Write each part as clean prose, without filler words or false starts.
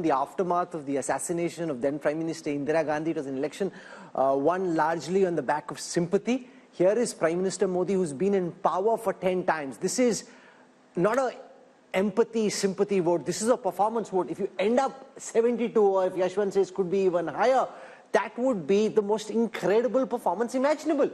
the aftermath of the assassination of then Prime Minister Indira Gandhi. It was an election won largely on the back of sympathy. Here is Prime Minister Modi, who's been in power for 10 times. This is not a empathy, sympathy vote. This is a performance vote. If you end up 72, or if Yashwant says could be even higher, that would be the most incredible performance imaginable.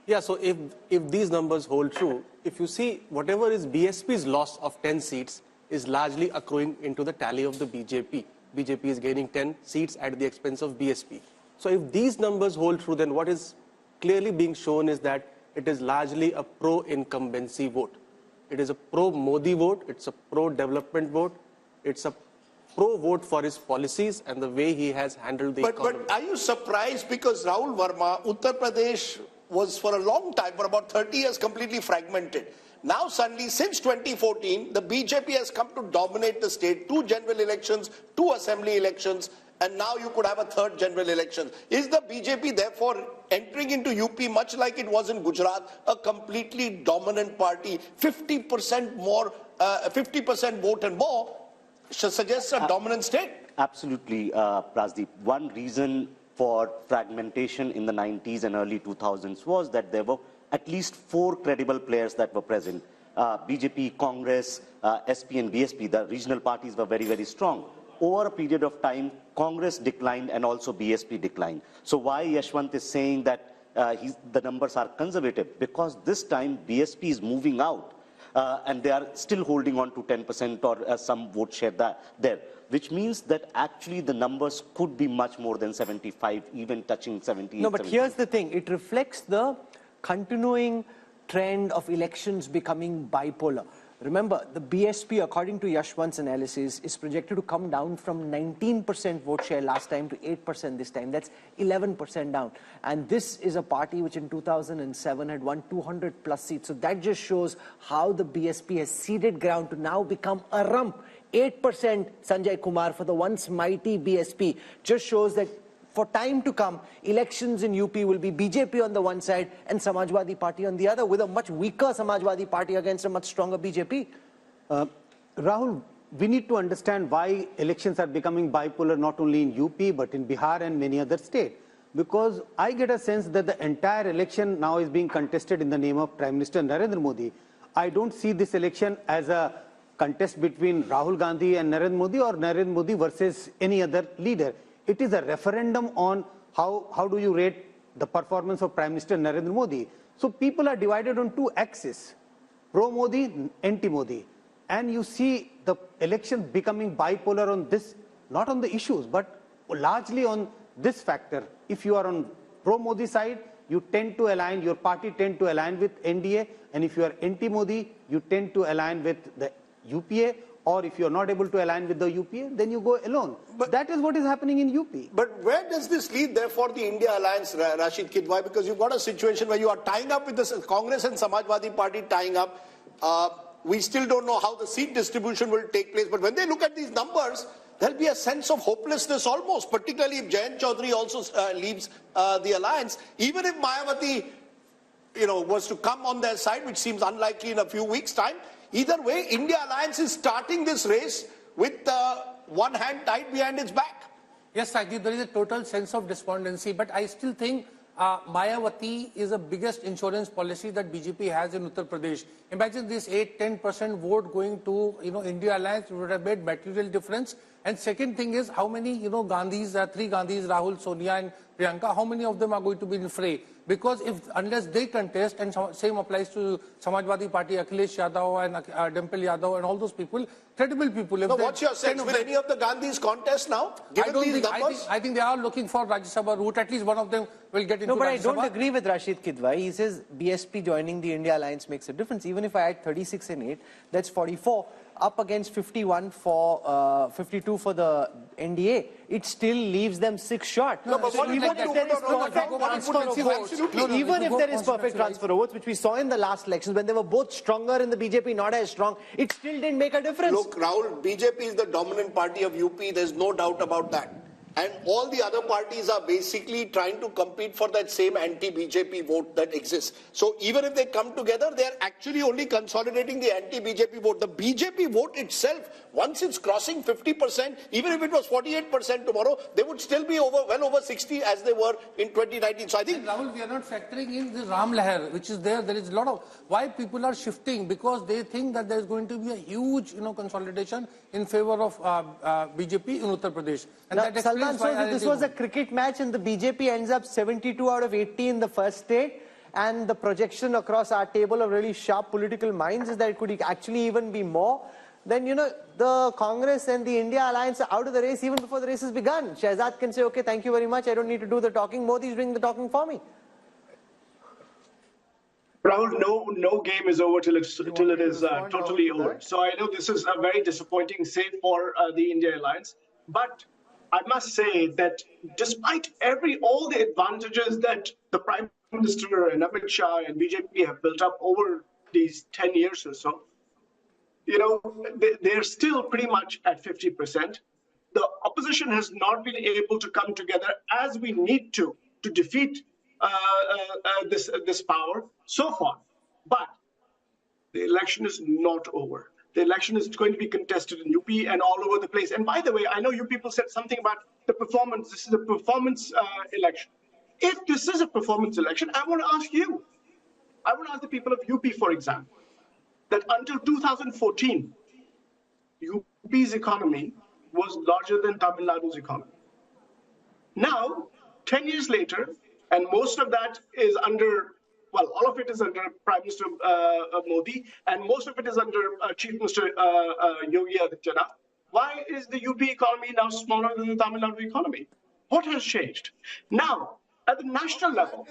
Yeah, so if these numbers hold true, if you see whatever is BSP's loss of 10 seats is largely accruing into the tally of the BJP. BJP is gaining 10 seats at the expense of BSP. So if these numbers hold true, then what is clearly being shown is that it is largely a pro-incumbency vote. It is a pro-Modi vote, it's a pro-development vote, it's a pro-vote for his policies and the way he has handled the economy. But are you surprised because Rahul Verma, Uttar Pradesh was for a long time, for about 30 years, completely fragmented. Now suddenly, since 2014, the BJP has come to dominate the state, 2 general elections, 2 assembly elections, and now you could have a 3rd general election. Is the BJP therefore entering into UP, much like it was in Gujarat, a completely dominant party, 50% more, 50% vote and more, suggests a dominant state? Absolutely, Rajdeep. One reason for fragmentation in the 90s and early 2000s was that there were at least 4 credible players that were present. BJP, Congress, SP and BSP, the regional parties were very, very strong. Over a period of time, Congress declined and also BSP declined. So why Yashwant is saying that the numbers are conservative? Because this time BSP is moving out and they are still holding on to 10% or some vote share there, which means that actually the numbers could be much more than 75, even touching 70. No, but here's the thing. It reflects the continuing trend of elections becoming bipolar. Remember, the BSP, according to Yashwant's analysis, is projected to come down from 19% vote share last time to 8% this time. That's 11% down. And this is a party which in 2007 had won 200 plus seats. So that just shows how the BSP has ceded ground to now become a rump. 8% Sanjay Kumar for the once mighty BSP just shows that for time to come, elections in UP will be BJP on the one side and Samajwadi Party on the other, with a much weaker Samajwadi Party against a much stronger BJP. Rahul, we need to understand why elections are becoming bipolar not only in UP but in Bihar and many other states. Because I get a sense that the entire election now is being contested in the name of Prime Minister Narendra Modi. I don't see this election as a contest between Rahul Gandhi and Narendra Modi or Narendra Modi versus any other leader. It is a referendum on how do you rate the performance of Prime Minister Narendra Modi. So people are divided on 2 axes, pro-Modi, anti-Modi. And you see the election becoming bipolar on this, not on the issues, but largely on this factor. If you are on pro-Modi side, you tend to align, your party tend to align with NDA. And if you are anti-Modi, you tend to align with the UPA. Or if you're not able to align with the UPA, then you go alone. But that is what is happening in UP. But where does this lead, therefore, the India alliance, Rashid Kidwai? Because you've got a situation where you are tying up with the Congress and Samajwadi Party tying up. We still don't know how the seat distribution will take place. But when they look at these numbers, there'll be a sense of hopelessness almost, particularly if Jayant Chaudhary also leaves the alliance. Even if Mayawati, was to come on their side, which seems unlikely in a few weeks' time, either way, India Alliance is starting this race with one hand tied behind its back. Yes, Rajdeep, there is a total sense of despondency, but I still think Mayawati is the biggest insurance policy that BJP has in Uttar Pradesh. Imagine this 8-10% vote going to India Alliance would have made material difference. And second thing is how many Gandhis, 3 Gandhis, Rahul, Sonia and Priyanka, how many of them are going to be in fray? Because unless they contest, and same applies to Samajwadi Party, Akhilesh Yadav and Dimple Yadav and all those people, credible people. Now, what's your sense? Will any of the Gandhis contest now? I think they are looking for Rajya Sabha route. At least one of them will get into Rajya Sabha. No, but I don't agree with Rashid Kidwai. He says BSP joining the India Alliance makes a difference. Even if I add 36 and 8, that's 44. Up against 51 for 52 for the NDA, it still leaves them 6 short. No, but even if there is perfect transfer of votes, even if there is perfect transfer of votes, which we saw in the last elections when they were both stronger in the BJP, not as strong, it still didn't make a difference. Look, Rahul, BJP is the dominant party of UP. There's no doubt about that. and all the other parties are basically trying to compete for that same anti-BJP vote that exists. So even if they come together, they're actually only consolidating the anti-BJP vote. The BJP vote itself, once it's crossing 50%, even if it was 48% tomorrow, they would still be well over 60 as they were in 2019. So I think... And Rahul, we are not factoring in the Ram Lahar, which is there. There is a lot of... Why people are shifting? Because they think that there is going to be a huge, consolidation in favor of BJP in Uttar Pradesh. And that explains So this was a cricket match and the BJP ends up 72 out of 80 in the first state, and the projection across our table of really sharp political minds is that it could actually even be more. Then, the Congress and the India alliance are out of the race even before the race has begun. Shehzad can say, okay, thank you very much, I don't need to do the talking. Modi is doing the talking for me. Rahul, no game is over till it is totally over. So I know this is a very disappointing save for the India alliance, but I must say that despite all the advantages that the Prime Minister and Amit Shah and BJP have built up over these 10 years or so, they're still pretty much at 50%. The opposition has not been able to come together as we need to defeat this power so far. But the election is not over. The election is going to be contested in UP and all over the place. And by the way, I know you people said something about the performance. This is a performance election. If this is a performance election, I want to ask you. I want to ask the people of UP, for example, that until 2014, UP's economy was larger than Tamil Nadu's economy. Now, 10 years later, and most of that is under, well, all of it is under Prime Minister Modi, and most of it is under Chief Minister Yogi Adityanath. Why is the UP economy now smaller than the Tamil Nadu economy? What has changed? Now, at the national level,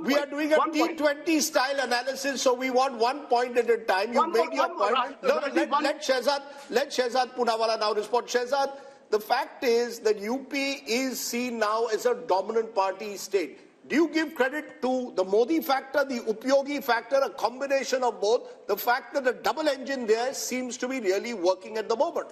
we are doing a T20 style analysis, so we want 1 point at a time. You made your point. Let Shehzad Poonawalla now respond. Shehzad, the fact is that UP is seen now as a dominant party state. Do you give credit to the Modi factor, the Upyogi factor, a combination of both? The fact that the double engine there seems to be really working at the moment.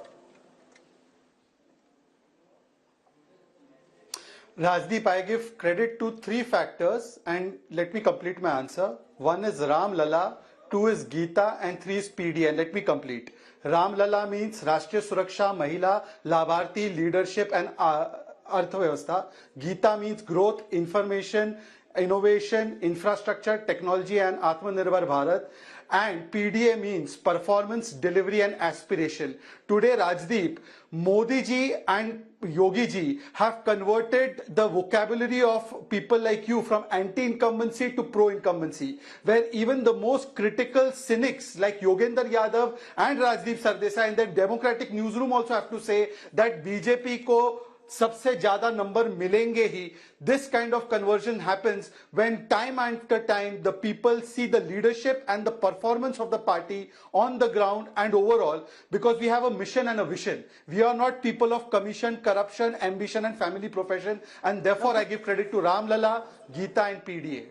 Rajdeep, I give credit to 3 factors, and let me complete my answer. 1 is Ram Lala, 2 is Geeta, and 3 is PD. And let me complete. Ram Lala means Rashtriya Suraksha, Mahila, Labharti, Leadership, and Arthvyavastha. Geeta means growth, information, innovation, infrastructure, technology, and Atmanirbhar Bharat. And PDA means performance, delivery, and aspiration. Today, Rajdeep, Modi ji and Yogi ji have converted the vocabulary of people like you from anti-incumbency to pro-incumbency, where even the most critical cynics like Yogendra Yadav and Rajdeep Sardesai in the democratic newsroom also have to say that BJP ko सबसे ज्यादा number मिलेंगे ही. This kind of conversion happens when time after time the people see the leadership and the performance of the party on the ground and overall, because we have a mission and a vision. We are not people of commission, corruption, ambition, and family profession, and therefore I give credit to Ram Lala, Geeta, and PDA.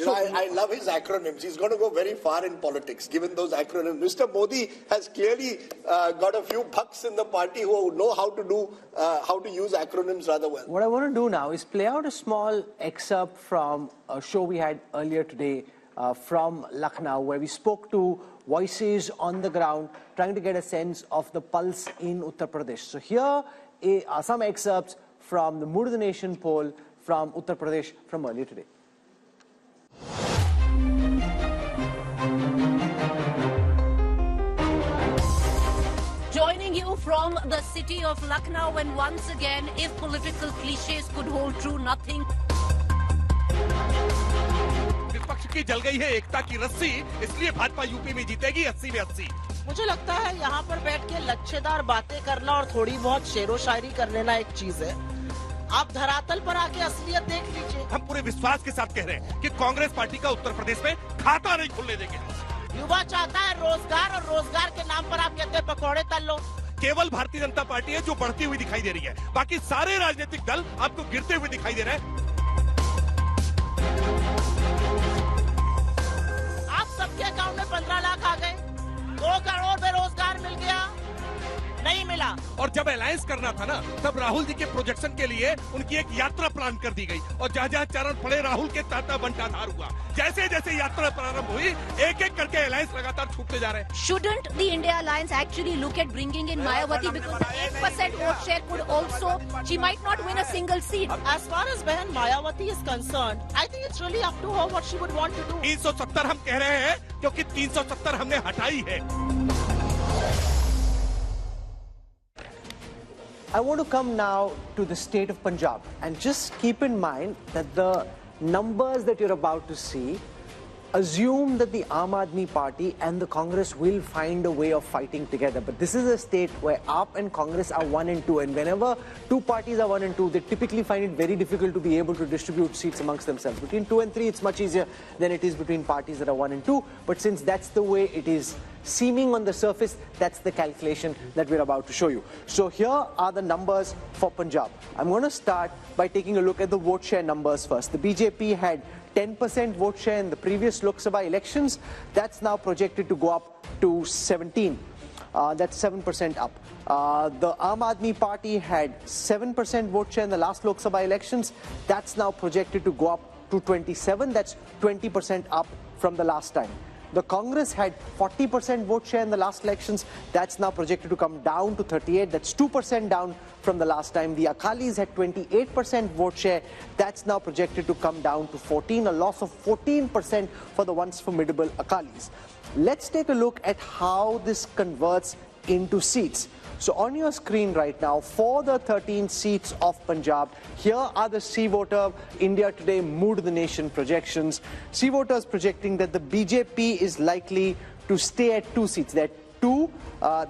I love his acronyms. He's going to go very far in politics, given those acronyms. Mr. Modi has clearly got a few bucks in the party who know how to use acronyms rather well. What I want to do now is play out a small excerpt from a show we had earlier today from Lucknow, where we spoke to voices on the ground, trying to get a sense of the pulse in Uttar Pradesh. So here are some excerpts from the Mood of the Nation poll from Uttar Pradesh from earlier today. Joining you from the city of Lucknow, and once again, if political cliches could hold true, nothing. विपक्ष की जल गई है एकता की रस्सी, इसलिए Bhajpa UP में जीतेगी 80 में 80। मुझे लगता है यहाँ पर बैठ के लच्छेदार बातें करना और थोड़ी बहुत शेरो शायरी कर लेना एक चीज है। आप धरातल पर आके असलियत देख लीजिए। हम पूरे विश्वास के साथ कह रहे हैं कि कांग्रेस पार्टी का उत्तर प्रदेश में खाता नहीं खुलने देंगे। युवा चाहता है रोजगार, और रोजगार के नाम पर आप कहते हैं पकौड़े तल लो। केवल भारतीय जनता पार्टी है जो बढ़ती हुई दिखाई दे रही है, बाकी सारे राजनीतिक दल आपको गिरते हुए दिखाई दे रहे हैं। आप सबके अकाउंट में 15 लाख आ गए, 2 करोड़ बेरोजगार मिल गया, नई मिला। और जब अलायंस करना था ना, तब राहुल जी के प्रोजेक्शन के लिए उनकी एक यात्रा प्लान कर दी गई और जहाँ-जहाँ चरण पड़े राहुल के ताता बंटाधार हुआ। जैसे-जैसे यात्रा प्रारंभ हुई, एक-एक करके अलायंस लगातार छूटते जा रहे हैं। Shouldn't the India alliance actually look at bringing in Mayawati because the 8% vote share could also, she might not win a single seat. As far as Behan Mayawati is concerned, I think it's really up to her what she would want to do. 370 हम कह रहे हैं क्योंकि 370 हमने हटाई है। I want to come now to the state of Punjab and just keep in mind that the numbers that you're about to see assume that the Aam Aadmi Party and the Congress will find a way of fighting together. But this is a state where AAP and Congress are 1 and 2, and whenever two parties are 1 and 2, they typically find it very difficult to be able to distribute seats amongst themselves. Between 2 and 3, it's much easier than it is between parties that are 1 and 2. But since that's the way it is seeming on the surface, that's the calculation that we're about to show you. So here are the numbers for Punjab. I'm going to start by taking a look at the vote share numbers first. The BJP had 10% vote share in the previous Lok Sabha elections. That's now projected to go up to 17. That's 7% up. The Aam Aadmi Party had 7% vote share in the last Lok Sabha elections. That's now projected to go up to 27. That's 20% up from the last time. The Congress had 40% vote share in the last elections. That's now projected to come down to 38. That's 2% down from the last time. The Akalis had 28% vote share. That's now projected to come down to 14, a loss of 14% for the once formidable Akalis. Let's take a look at how this converts into seats. So on your screen right now, for the 13 seats of Punjab, here are the C Voter India Today Mood of the Nation projections. C Voter is projecting that the BJP is likely to stay at 2 seats. They're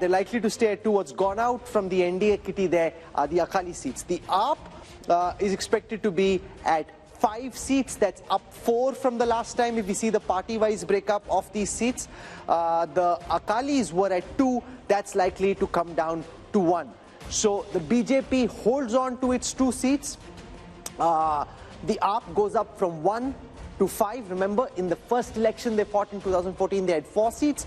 likely to stay at 2. What's gone out from the NDA kitty there are the Akali seats. The AAP is expected to be at 5 seats. That's up 4 from the last time if we see the party-wise breakup of these seats. The Akalis were at 2. That's likely to come down to 1. So the BJP holds on to its 2 seats. The AAP goes up from 1 to 5. Remember, in the first election they fought in 2014, they had 4 seats.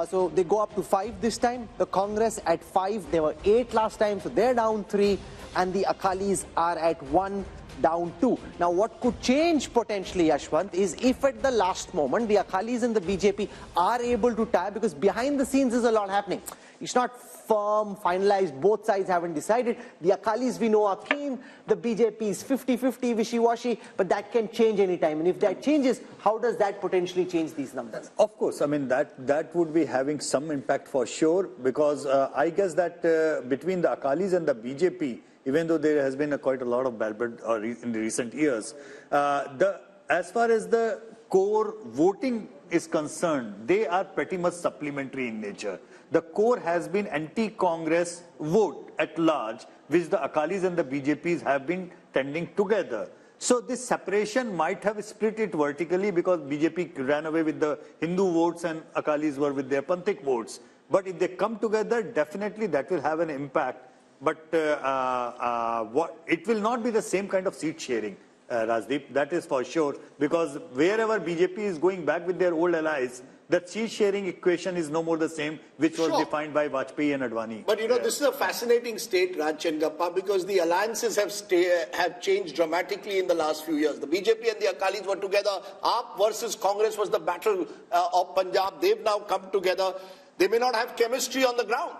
So they go up to 5 this time. The Congress at 5. They were 8 last time, so they're down 3. And the Akalis are at 1, down 2. Now what could change potentially, Yashwant, is if at the last moment the Akalis and the BJP are able to tie, because behind the scenes is a lot happening. It's not firm, finalized, both sides haven't decided. The Akalis we know are keen, the BJP is 50-50, wishy-washy, but that can change anytime. And if that changes, how does that potentially change these numbers? Of course, I mean that would be having some impact for sure, because I guess that between the Akalis and the BJP, even though there has been quite a lot of bad blood in the recent years, as far as the core voting is concerned, they are pretty much supplementary in nature. The core has been anti-Congress vote at large, which the Akalis and the BJPs have been tending together. So this separation might have split it vertically because BJP ran away with the Hindu votes and Akalis were with their Panthik votes. But if they come together, definitely that will have an impact. But it will not be the same kind of seat sharing, Rajdeep, that is for sure, because wherever BJP is going back with their old allies, the seat sharing equation is no more the same, which was defined by Vajpayee and Advani. But you know, this is a fascinating state, Raj and Gappa, because the alliances have changed dramatically in the last few years. The BJP and the Akalis were together. AAP versus Congress was the battle of Punjab. They've now come together. They may not have chemistry on the ground.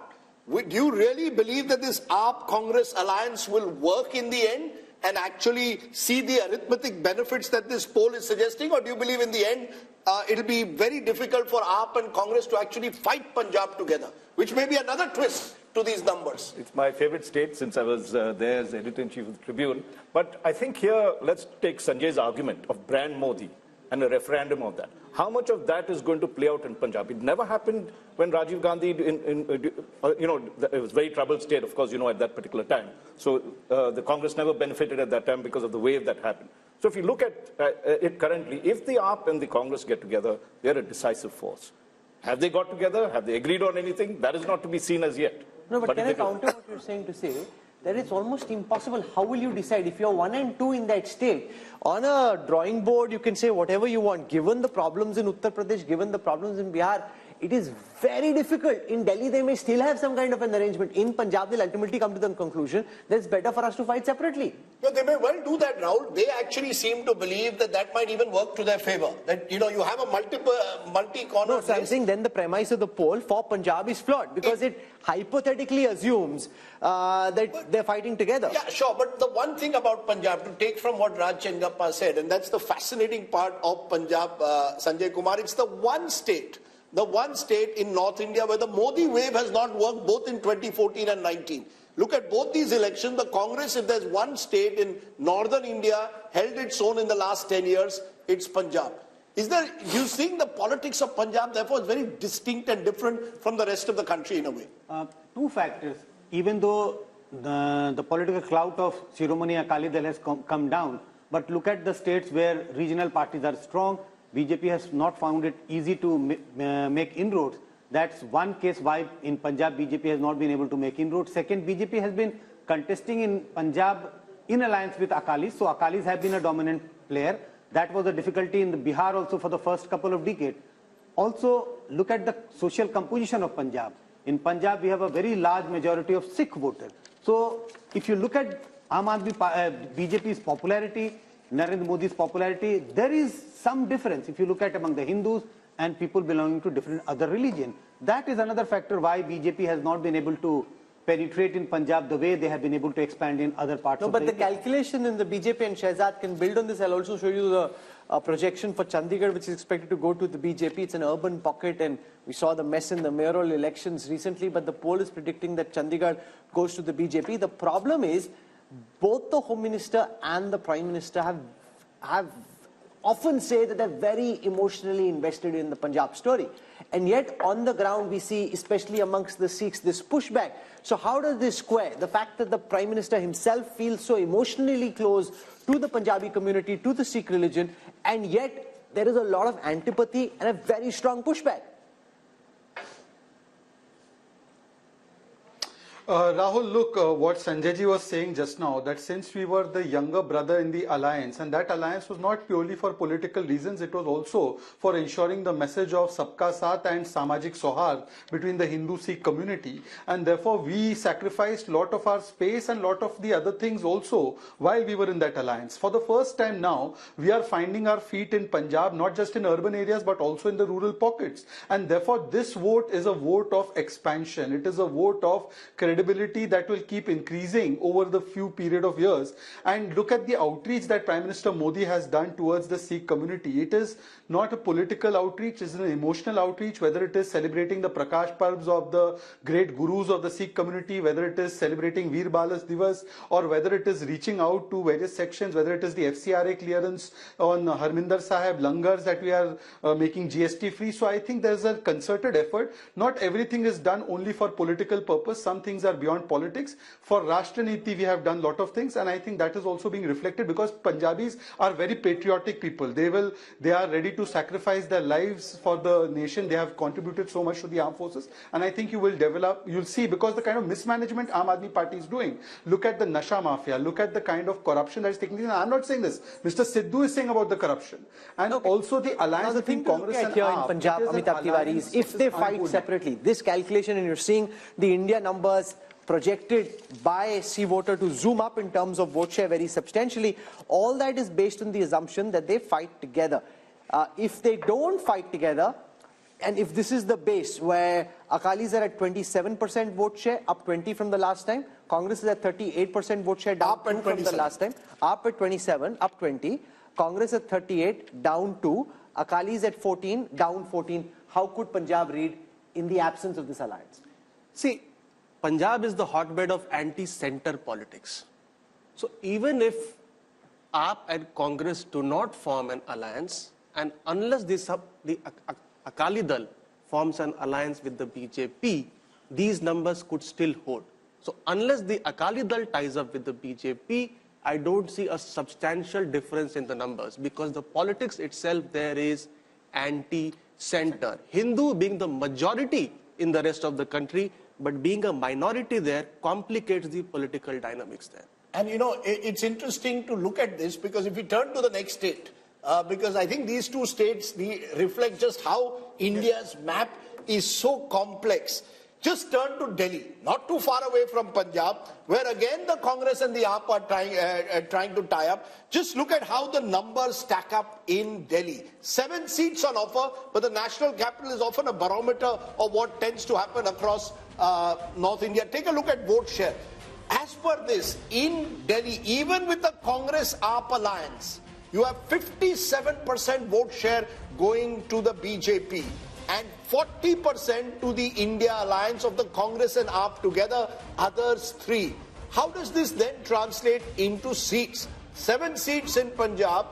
Do you really believe that this AAP-Congress alliance will work in the end and actually see the arithmetic benefits that this poll is suggesting? Or do you believe in the end it'll be very difficult for AAP and Congress to actually fight Punjab together, which may be another twist to these numbers? It's my favorite state since I was there as editor-in-chief of the Tribune. But I think here, let's take Sanjay's argument of brand Modi and a referendum of that. How much of that is going to play out in Punjab? It never happened when Rajiv Gandhi, it was a very troubled state, of course, at that particular time. So the Congress never benefited at that time because of the wave that happened. So if you look at it currently, if the AAP and the Congress get together, they're a decisive force. Have they got together? Have they agreed on anything? That is not to be seen as yet. No, but can I counter what you're saying to say that it's almost impossible? How will you decide if you're 1 and 2 in that state? On a drawing board, you can say whatever you want. Given the problems in Uttar Pradesh, given the problems in Bihar, it is very difficult. In Delhi, they may still have some kind of an arrangement. In Punjab, they'll ultimately come to the conclusion that it's better for us to fight separately. No, they may well do that, Rahul. They actually seem to believe that that might even work to their favor. That, you know, you have a multi-corner. No, so I'm saying then the premise of the poll for Punjab is flawed because it hypothetically assumes that they're fighting together. Yeah, sure. But the one thing about Punjab, to take from what Raj Chengappa said, and that's the fascinating part of Punjab, Sanjay Kumar, it's the one state in North India where the Modi wave has not worked both in 2014 and 19. Look at both these elections. The Congress, if there's one state in northern India held its own in the last 10 years, it's Punjab. Is there, you think the politics of Punjab, therefore, is very distinct and different from the rest of the country in a way? Two factors. Even though the political clout of Shiromani Akali Dal has come down, but look at the states where regional parties are strong. BJP has not found it easy to make inroads. That's one case why in Punjab BJP has not been able to make inroads. Second, BJP has been contesting in Punjab in alliance with Akalis. So Akalis have been a dominant player. That was a difficulty in the Bihar also for the first couple of decades. Also, look at the social composition of Punjab. In Punjab, we have a very large majority of Sikh voters. So if you look at BJP's popularity, Narendra Modi's popularity, there is some difference if you look at among the Hindus and people belonging to different other religions. That is another factor why BJP has not been able to penetrate in Punjab the way they have been able to expand in other parts of India. No, but the calculation in the BJP and Shehzad can build on this. I'll also show you the projection for Chandigarh, which is expected to go to the BJP. It's an urban pocket, and we saw the mess in the mayoral elections recently, but the poll is predicting that Chandigarh goes to the BJP. The problem is both the Home Minister and the Prime Minister have often say that they're very emotionally invested in the Punjab story. And yet on the ground we see, especially amongst the Sikhs, this pushback. So how does this square? The fact that the Prime Minister himself feels so emotionally close to the Punjabi community, to the Sikh religion, and yet there is a lot of antipathy and a very strong pushback. Rahul, look, what Sanjay ji was saying just now, that since we were the younger brother in the alliance, and that alliance was not purely for political reasons, it was also for ensuring the message of Sabka Saath and Samajik Sohar between the Hindu-Sikh community. And therefore, we sacrificed a lot of our space and a lot of the other things also while we were in that alliance. For the first time now, we are finding our feet in Punjab, not just in urban areas, but also in the rural pockets. And therefore, this vote is a vote of expansion. It is a vote of credibility that will keep increasing over the few period of years. And look at the outreach that Prime Minister Modi has done towards the Sikh community. It is not a political outreach, it is an emotional outreach, whether it is celebrating the Prakash Parbs of the great gurus of the Sikh community, whether it is celebrating Veer Balas Divas, or whether it is reaching out to various sections, whether it is the FCRA clearance on Harminder Sahib, Langars that we are making GST free. So I think there is a concerted effort. Not everything is done only for political purpose. Some things are beyond politics. For Rashtra Niti, we have done a lot of things, and I think that is also being reflected because Punjabis are very patriotic people. They are ready to sacrifice their lives for the nation. They have contributed so much to the armed forces, and I think you'll see, because the kind of mismanagement Aam Aadmi Party is doing. Look at the Nasha Mafia, look at the kind of corruption that is taking place. I'm not saying this. Mr. Sidhu is saying about the corruption. And also the alliance between Congress and here in Punjab, Amitabh Tiwari, is if they fight separately, this calculation, and you're seeing the India numbers projected by C voter to zoom up in terms of vote share very substantially, all that is based on the assumption that they fight together. If they don't fight together, and if this is the base where Akalis are at 27% vote share, up 20 from the last time, Congress is at 38% vote share, down 2 from the last time, up at 27, up 20, Congress at 38, down 2, Akalis at 14, down 14. How could Punjab read in the absence of this alliance? See, Punjab is the hotbed of anti-center politics. So even if AAP and Congress do not form an alliance, and unless the Akali Dal forms an alliance with the BJP, these numbers could still hold. So unless the Akali Dal ties up with the BJP, I don't see a substantial difference in the numbers, because the politics itself there is anti-center. Hindu being the majority in the rest of the country, but being a minority there complicates the political dynamics there. And you know, it's interesting to look at this, because if we turn to the next state, because I think these two states reflect just how India's map is so complex. Just turn to Delhi, not too far away from Punjab, where again the Congress and the AAP are trying to tie up. Just look at how the numbers stack up in Delhi. 7 seats on offer, but the national capital is often a barometer of what tends to happen across North India. Take a look at vote share. As per this, in Delhi, even with the Congress-AAP alliance, you have 57% vote share going to the BJP. And 40% to the India alliance of the Congress and AAP together, others 3. How does this then translate into seats? 7 seats in Punjab,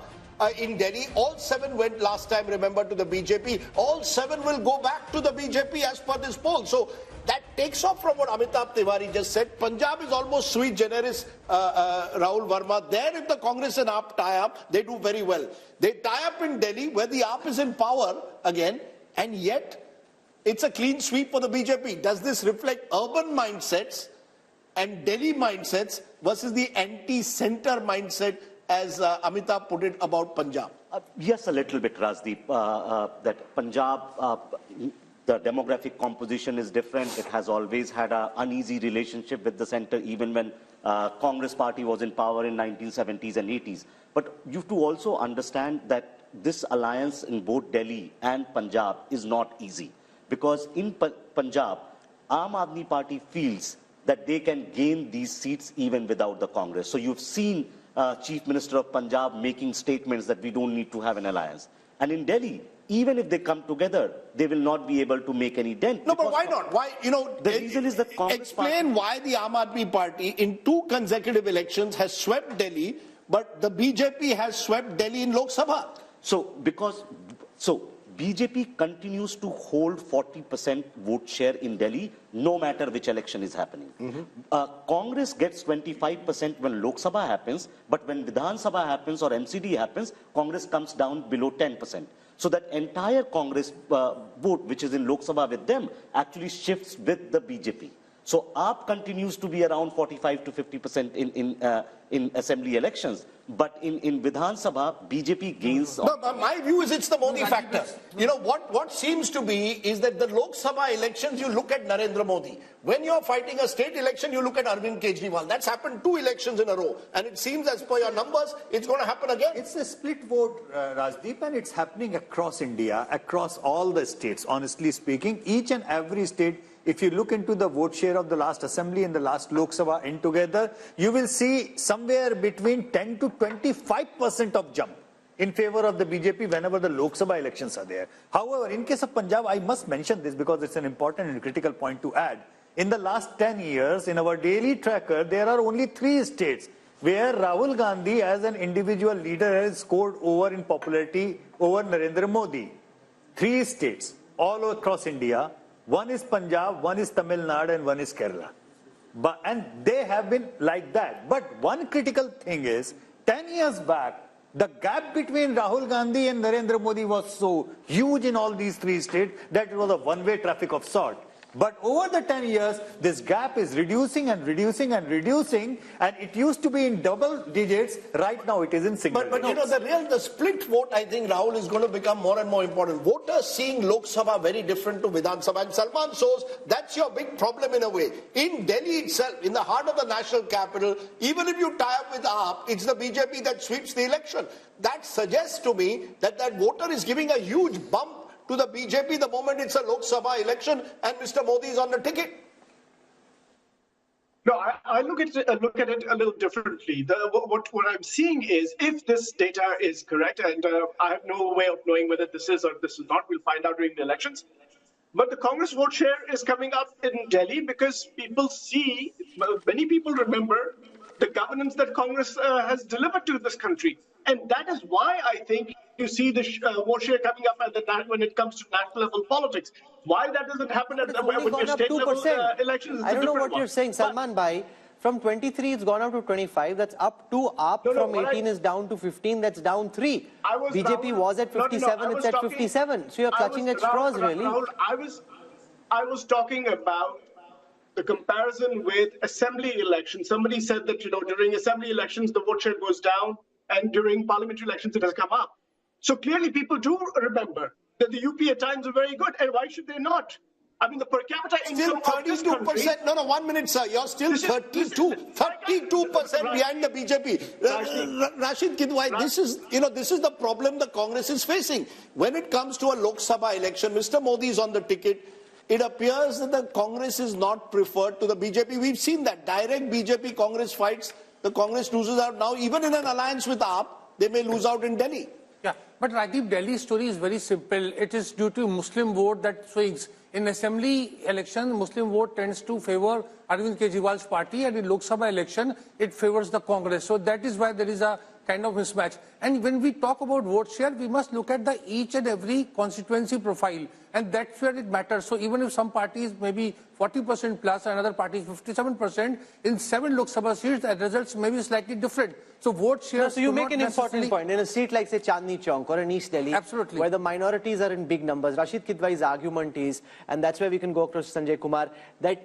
in Delhi, all 7 went last time, remember, to the BJP. All 7 will go back to the BJP as per this poll. So that takes off from what Amitabh Tiwari just said. Punjab is almost sui generis, Rahul Verma. There, if the Congress and AAP tie up, they do very well. They tie up in Delhi, where the AAP is in power again, and yet it's a clean sweep for the BJP. Does this reflect urban mindsets and Delhi mindsets versus the anti-center mindset, as Amitabh put it about Punjab? Yes, a little bit, Rajdeep. That Punjab, the demographic composition is different. It has always had an uneasy relationship with the center, even when Congress party was in power in 1970s and 80s. But you have to also understand that this alliance in both Delhi and Punjab is not easy. Because in Punjab, Aam Aadmi Party feels that they can gain these seats even without the Congress. So you've seen Chief Minister of Punjab making statements that we don't need to have an alliance. And in Delhi, even if they come together, they will not be able to make any dent. No, but why not? Why, the reason is that Congress explain why the Aam Aadmi Party in 2 consecutive elections has swept Delhi, but the BJP has swept Delhi in Lok Sabha. So BJP continues to hold 40% vote share in Delhi, no matter which election is happening. Congress gets 25% when Lok Sabha happens, but when Vidhan Sabha happens or MCD happens, Congress comes down below 10%. So that entire Congress vote, which is in Lok Sabha with them, actually shifts with the BJP. So AAP continues to be around 45 to 50% in assembly elections. But in Vidhan Sabha, BJP gains. No, my view is it's the Modi factor. You know, what seems to be is that the Lok Sabha elections, you look at Narendra Modi. When you're fighting a state election, you look at Arvind Kejriwal. That's happened 2 elections in a row. And it seems, as per your numbers, it's going to happen again. It's a split vote, Rajdeep, and it's happening across India, across all the states, honestly speaking. Each and every state, if you look into the vote share of the last assembly and the last Lok Sabha in together, you will see somewhere between 10 to 25% of jump in favor of the BJP whenever the Lok Sabha elections are there. However, in case of Punjab, I must mention this because it's an important and critical point to add. In the last 10 years, in our daily tracker, there are only 3 states where Rahul Gandhi as an individual leader has scored over in popularity over Narendra Modi. 3 states all across India. One is Punjab, one is Tamil Nadu, and one is Kerala. And they have been like that. But one critical thing is, 10 years back, the gap between Rahul Gandhi and Narendra Modi was so huge in all these 3 states that it was a one-way traffic of sort. But over the 10 years, this gap is reducing and reducing and reducing, and it used to be in double digits. Right now, it is in single digits. But you know, the split vote, I think, Rahul, is going to become more and more important. Voters seeing Lok Sabha very different to Vidhan Sabha. And Salman shows that's your big problem in a way. In Delhi itself, in the heart of the national capital, even if you tie up with AAP, it's the BJP that sweeps the election. That suggests to me that that voter is giving a huge bump to the BJP the moment it's a Lok Sabha election and Mr. Modi is on the ticket. No, I look at it a little differently. What I'm seeing is, if this data is correct, and I have no way of knowing whether this is or this is not, we'll find out during the elections. But the Congress vote share is coming up in Delhi because people see, many people remember the governance that Congress has delivered to this country. And that is why I think you see the vote share coming up at the time when it comes to national level politics. Why that doesn't happen at the when your state level elections? I don't know what you're saying, Salman Bhai. From 23, it's gone up to 25. That's up 2. Up from 18 is down to 15. That's down 3. BJP was at 57. It's at 57. So you're clutching at straws, really. Rahul, I was talking about the comparison with assembly elections. Somebody said that, you know, during assembly elections, the vote share goes down, and during parliamentary elections, it has come up. So clearly, people do remember that the UP at times are very good, and why should they not? I mean, the per capita still income of this country... 32%. No, 1 minute, sir. You're still 32% behind the BJP. Rashid Kidwai, this is the problem the Congress is facing. When it comes to a Lok Sabha election, Mr. Modi is on the ticket. It appears that the Congress is not preferred to the BJP. We've seen that. Direct BJP-Congress fights, the Congress loses out. Now, even in an alliance with AAP, they may lose out in Delhi. Yeah, but Rajdeep, Delhi's story is very simple. It is due to Muslim vote that swings. In assembly election, Muslim vote tends to favor Arvind Kejriwal's party, and in Lok Sabha election, it favors the Congress. So that is why there is a kind of mismatch. And when we talk about vote share, we must look at the each and every constituency profile, and that's where it matters. So even if some parties may be 40% plus, another party is 57%, in 7 Lok Sabha seats, the results may be slightly different. So vote share. So you make an important point. In a seat like, say, Chandni Chowk or in East Delhi, absolutely, where the minorities are in big numbers, Rashid Kidwai's argument is, and that's where we can go across to Sanjay Kumar, that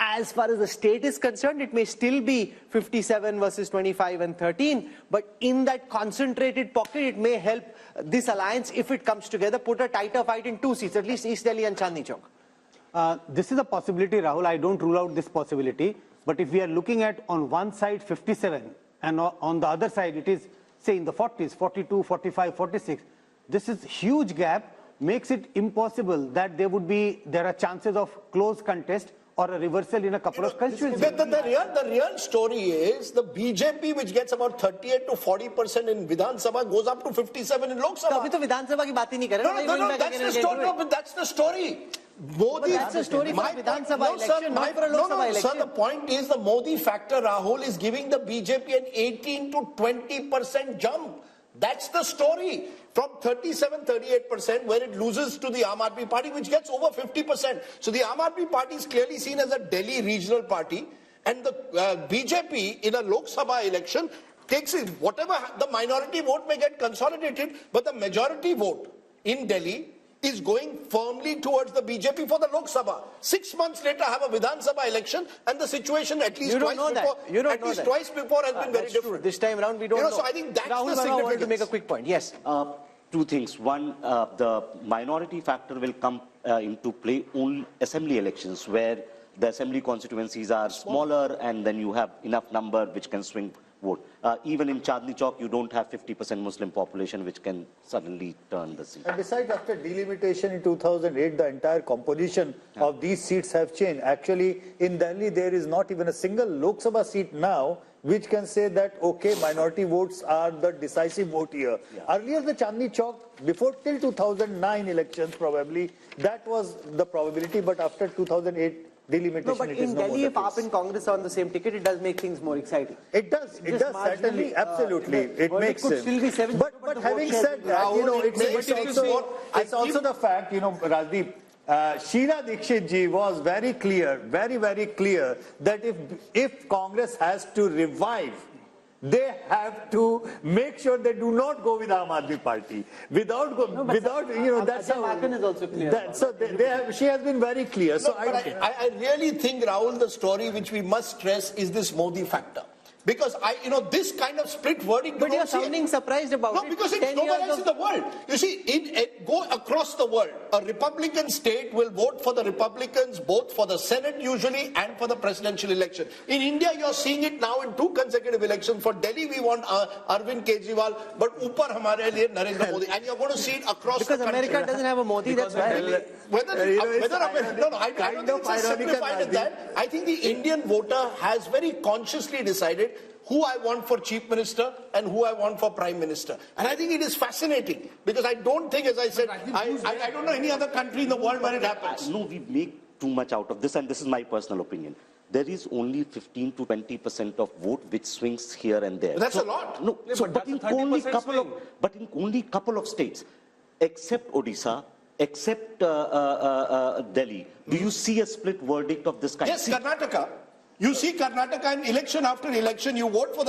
as far as the state is concerned, it may still be 57 versus 25 and 13, but in that concentrated pocket, it may help this alliance, if it comes together, put a tighter fight in 2 seats, at least East Delhi and Chandni Chowk. This is a possibility, Rahul. I don't rule out this possibility. But if we are looking at on one side 57 and on the other side it is, say, in the 40s, 42, 45, 46, this is huge gap, makes it impossible that there are chances of close contest or a reversal in a couple of constituencies. The real story is the BJP, which gets about 38 to 40% in Vidhan Sabha, goes up to 57 in Lok Sabha. So, Vidhan Sabha ki baat hi nahi kar rahe. No, that's the story. No, but that's the story. Modi, that's the story for Vidhan Sabha election, not for a Lok Sabha election. Sir, the point is the Modi factor, Rahul, is giving the BJP an 18 to 20% jump. That's the story. From 37, 38%, where it loses to the Aam Aadmi Party, which gets over 50%. So the Aam Aadmi Party is clearly seen as a Delhi regional party. And the BJP in a Lok Sabha election takes it. Whatever the minority vote may get consolidated, but the majority vote in Delhi is going firmly towards the BJP for the Lok Sabha. 6 months later, have a Vidhan Sabha election, and the situation at least twice before has been very different. True. This time around, we don't know. So I think that's Rahul, the significance. I wanted to make a quick point. Yes. 2 things. One, the minority factor will come into play only assembly elections, where the assembly constituencies are smaller, and then you have enough number which can swing vote. Even in Chandni Chowk, you don't have 50% Muslim population, which can suddenly turn the seat. And besides, after delimitation in 2008, the entire composition of these seats have changed. Actually, in Delhi, there is not even a single Lok Sabha seat now which can say that, okay, minority votes are the decisive vote here. Yeah. Earlier, the Chandni Chowk, before till 2009 elections probably, that was the probability, but after 2008, delimitation. No, but in Delhi, if AAP and Congress are on the same ticket, it does make things more exciting. It does certainly, absolutely. It makes it. Could still be 7. But having said that, it's also the fact, Rajdeep, Sheila Dikshit ji was very clear, very, very clear that if Congress has to revive, they have to make sure they do not go with Aam Aadmi Party. That's how. Hakan is also clear. She has been very clear. No, I really think, Rahul, the story which we must stress is this Modi factor. Because this kind of split verdict. But you're sounding surprised about it. No, because it's nowhere else in the world. You see, go across the world. A Republican state will vote for the Republicans, both for the Senate usually and for the presidential election. In India, you're seeing it now in 2 consecutive elections. For Delhi, we want Arvind Kejriwal, but upar hamare liye Narendra Modi. And you're going to see it across the country. Because America doesn't have a Modi, that's why. I don't think it's as simplified as that. I think the Indian voter has very consciously decided who I want for Chief Minister and who I want for Prime Minister. And I think it is fascinating because I don't think, as I said, I don't know any other country in the world where it happens. No, we make too much out of this, and this is my personal opinion. There is only 15 to 20% of vote which swings here and there. But that's a lot. No, but in only couple of states, except Odisha, except Delhi, do you see a split verdict of this kind? Yes, Karnataka. You see Karnataka in election after election, you vote for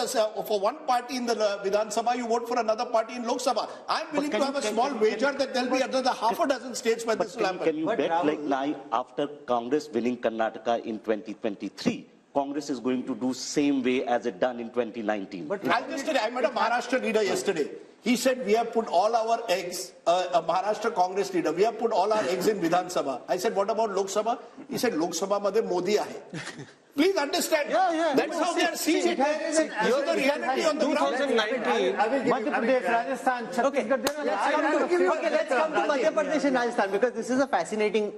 one party in the Vidhan Sabha, you vote for another party in Lok Sabha. I'm willing to have a small wager that there'll be another half a dozen states where this will happen. Can you bet like now, after Congress winning Karnataka in 2023, Congress is going to do same way as it done in 2019? But I met a Maharashtra leader yesterday. He said, we have put all our eggs, a Maharashtra Congress leader, we have put all our eggs in Vidhan Sabha. I said, what about Lok Sabha? He said, Lok Sabha madhe Modi aahe. Please understand. That's how they are seeing it. You're the reality on the ground. 2019. Madhya Pradesh, Rajasthan, Chhattisgarh. Let's come to Madhya Pradesh and Rajasthan, because this is a fascinating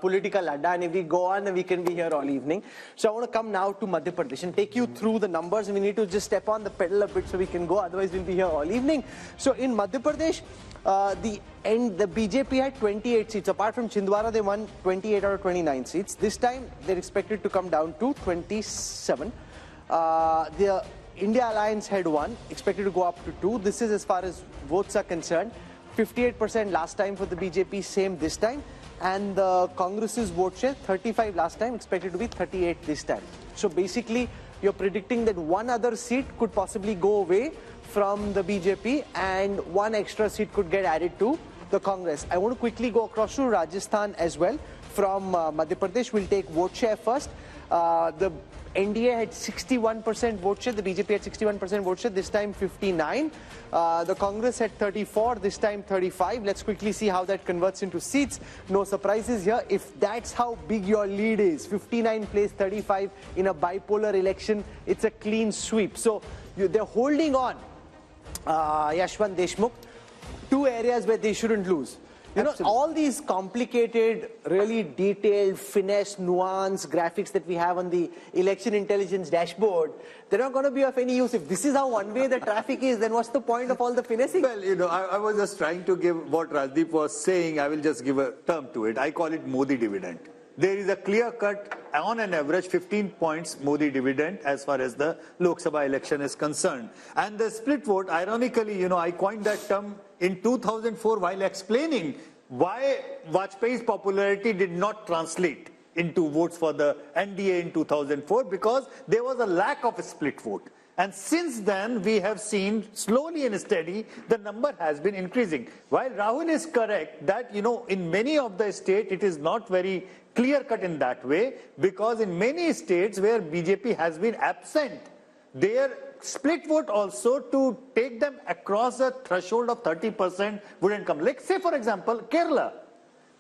political adda, and if we go on, we can be here all evening. So I want to come now to Madhya Pradesh and take you through the numbers. We need to just step on the pedal a bit so we can go, otherwise we'll be here all evening. So in Madhya Pradesh, the BJP had 28 seats. Apart from Chhindwara, they won 28 out of 29 seats. This time, they're expected to come down to 27. The India Alliance had 1, expected to go up to 2. This is as far as votes are concerned. 58% last time for the BJP, same this time. And the Congress's vote share, 35 last time, expected to be 38 this time. So basically, you're predicting that one other seat could possibly go away from the BJP and one extra seat could get added to the Congress. I want to quickly go across to Rajasthan as well. From Madhya Pradesh, we'll take vote share first. The NDA had 61% vote share, the BJP had 61% vote share, this time 59. The Congress had 34, this time 35. Let's quickly see how that converts into seats. No surprises here. If that's how big your lead is, 59 plays 35 in a bipolar election, it's a clean sweep. So they're holding on, Yashwant Deshmukh, 2 areas where they shouldn't lose. You know, all these complicated, really detailed, finesse, nuance graphics that we have on the election intelligence dashboard, they're not going to be of any use. If this is how one-way the traffic is, then what's the point of all the finessing? Well, you know, I was just trying to give what Rajdeep was saying. I will just give a term to it. I call it Modi dividend. There is a clear cut, on an average, 15 points Modi dividend as far as the Lok Sabha election is concerned. And the split vote, ironically, you know, I coined that term in 2004 while explaining why Vajpayee's popularity did not translate into votes for the NDA in 2004, because there was a lack of a split vote. And since then, we have seen slowly and steady, the number has been increasing. While Rahul is correct that, you know, in many of the states, it is not very clear cut in that way, because in many states where BJP has been absent, their split vote also to take them across a threshold of 30% wouldn't come. Like, say, for example, Kerala.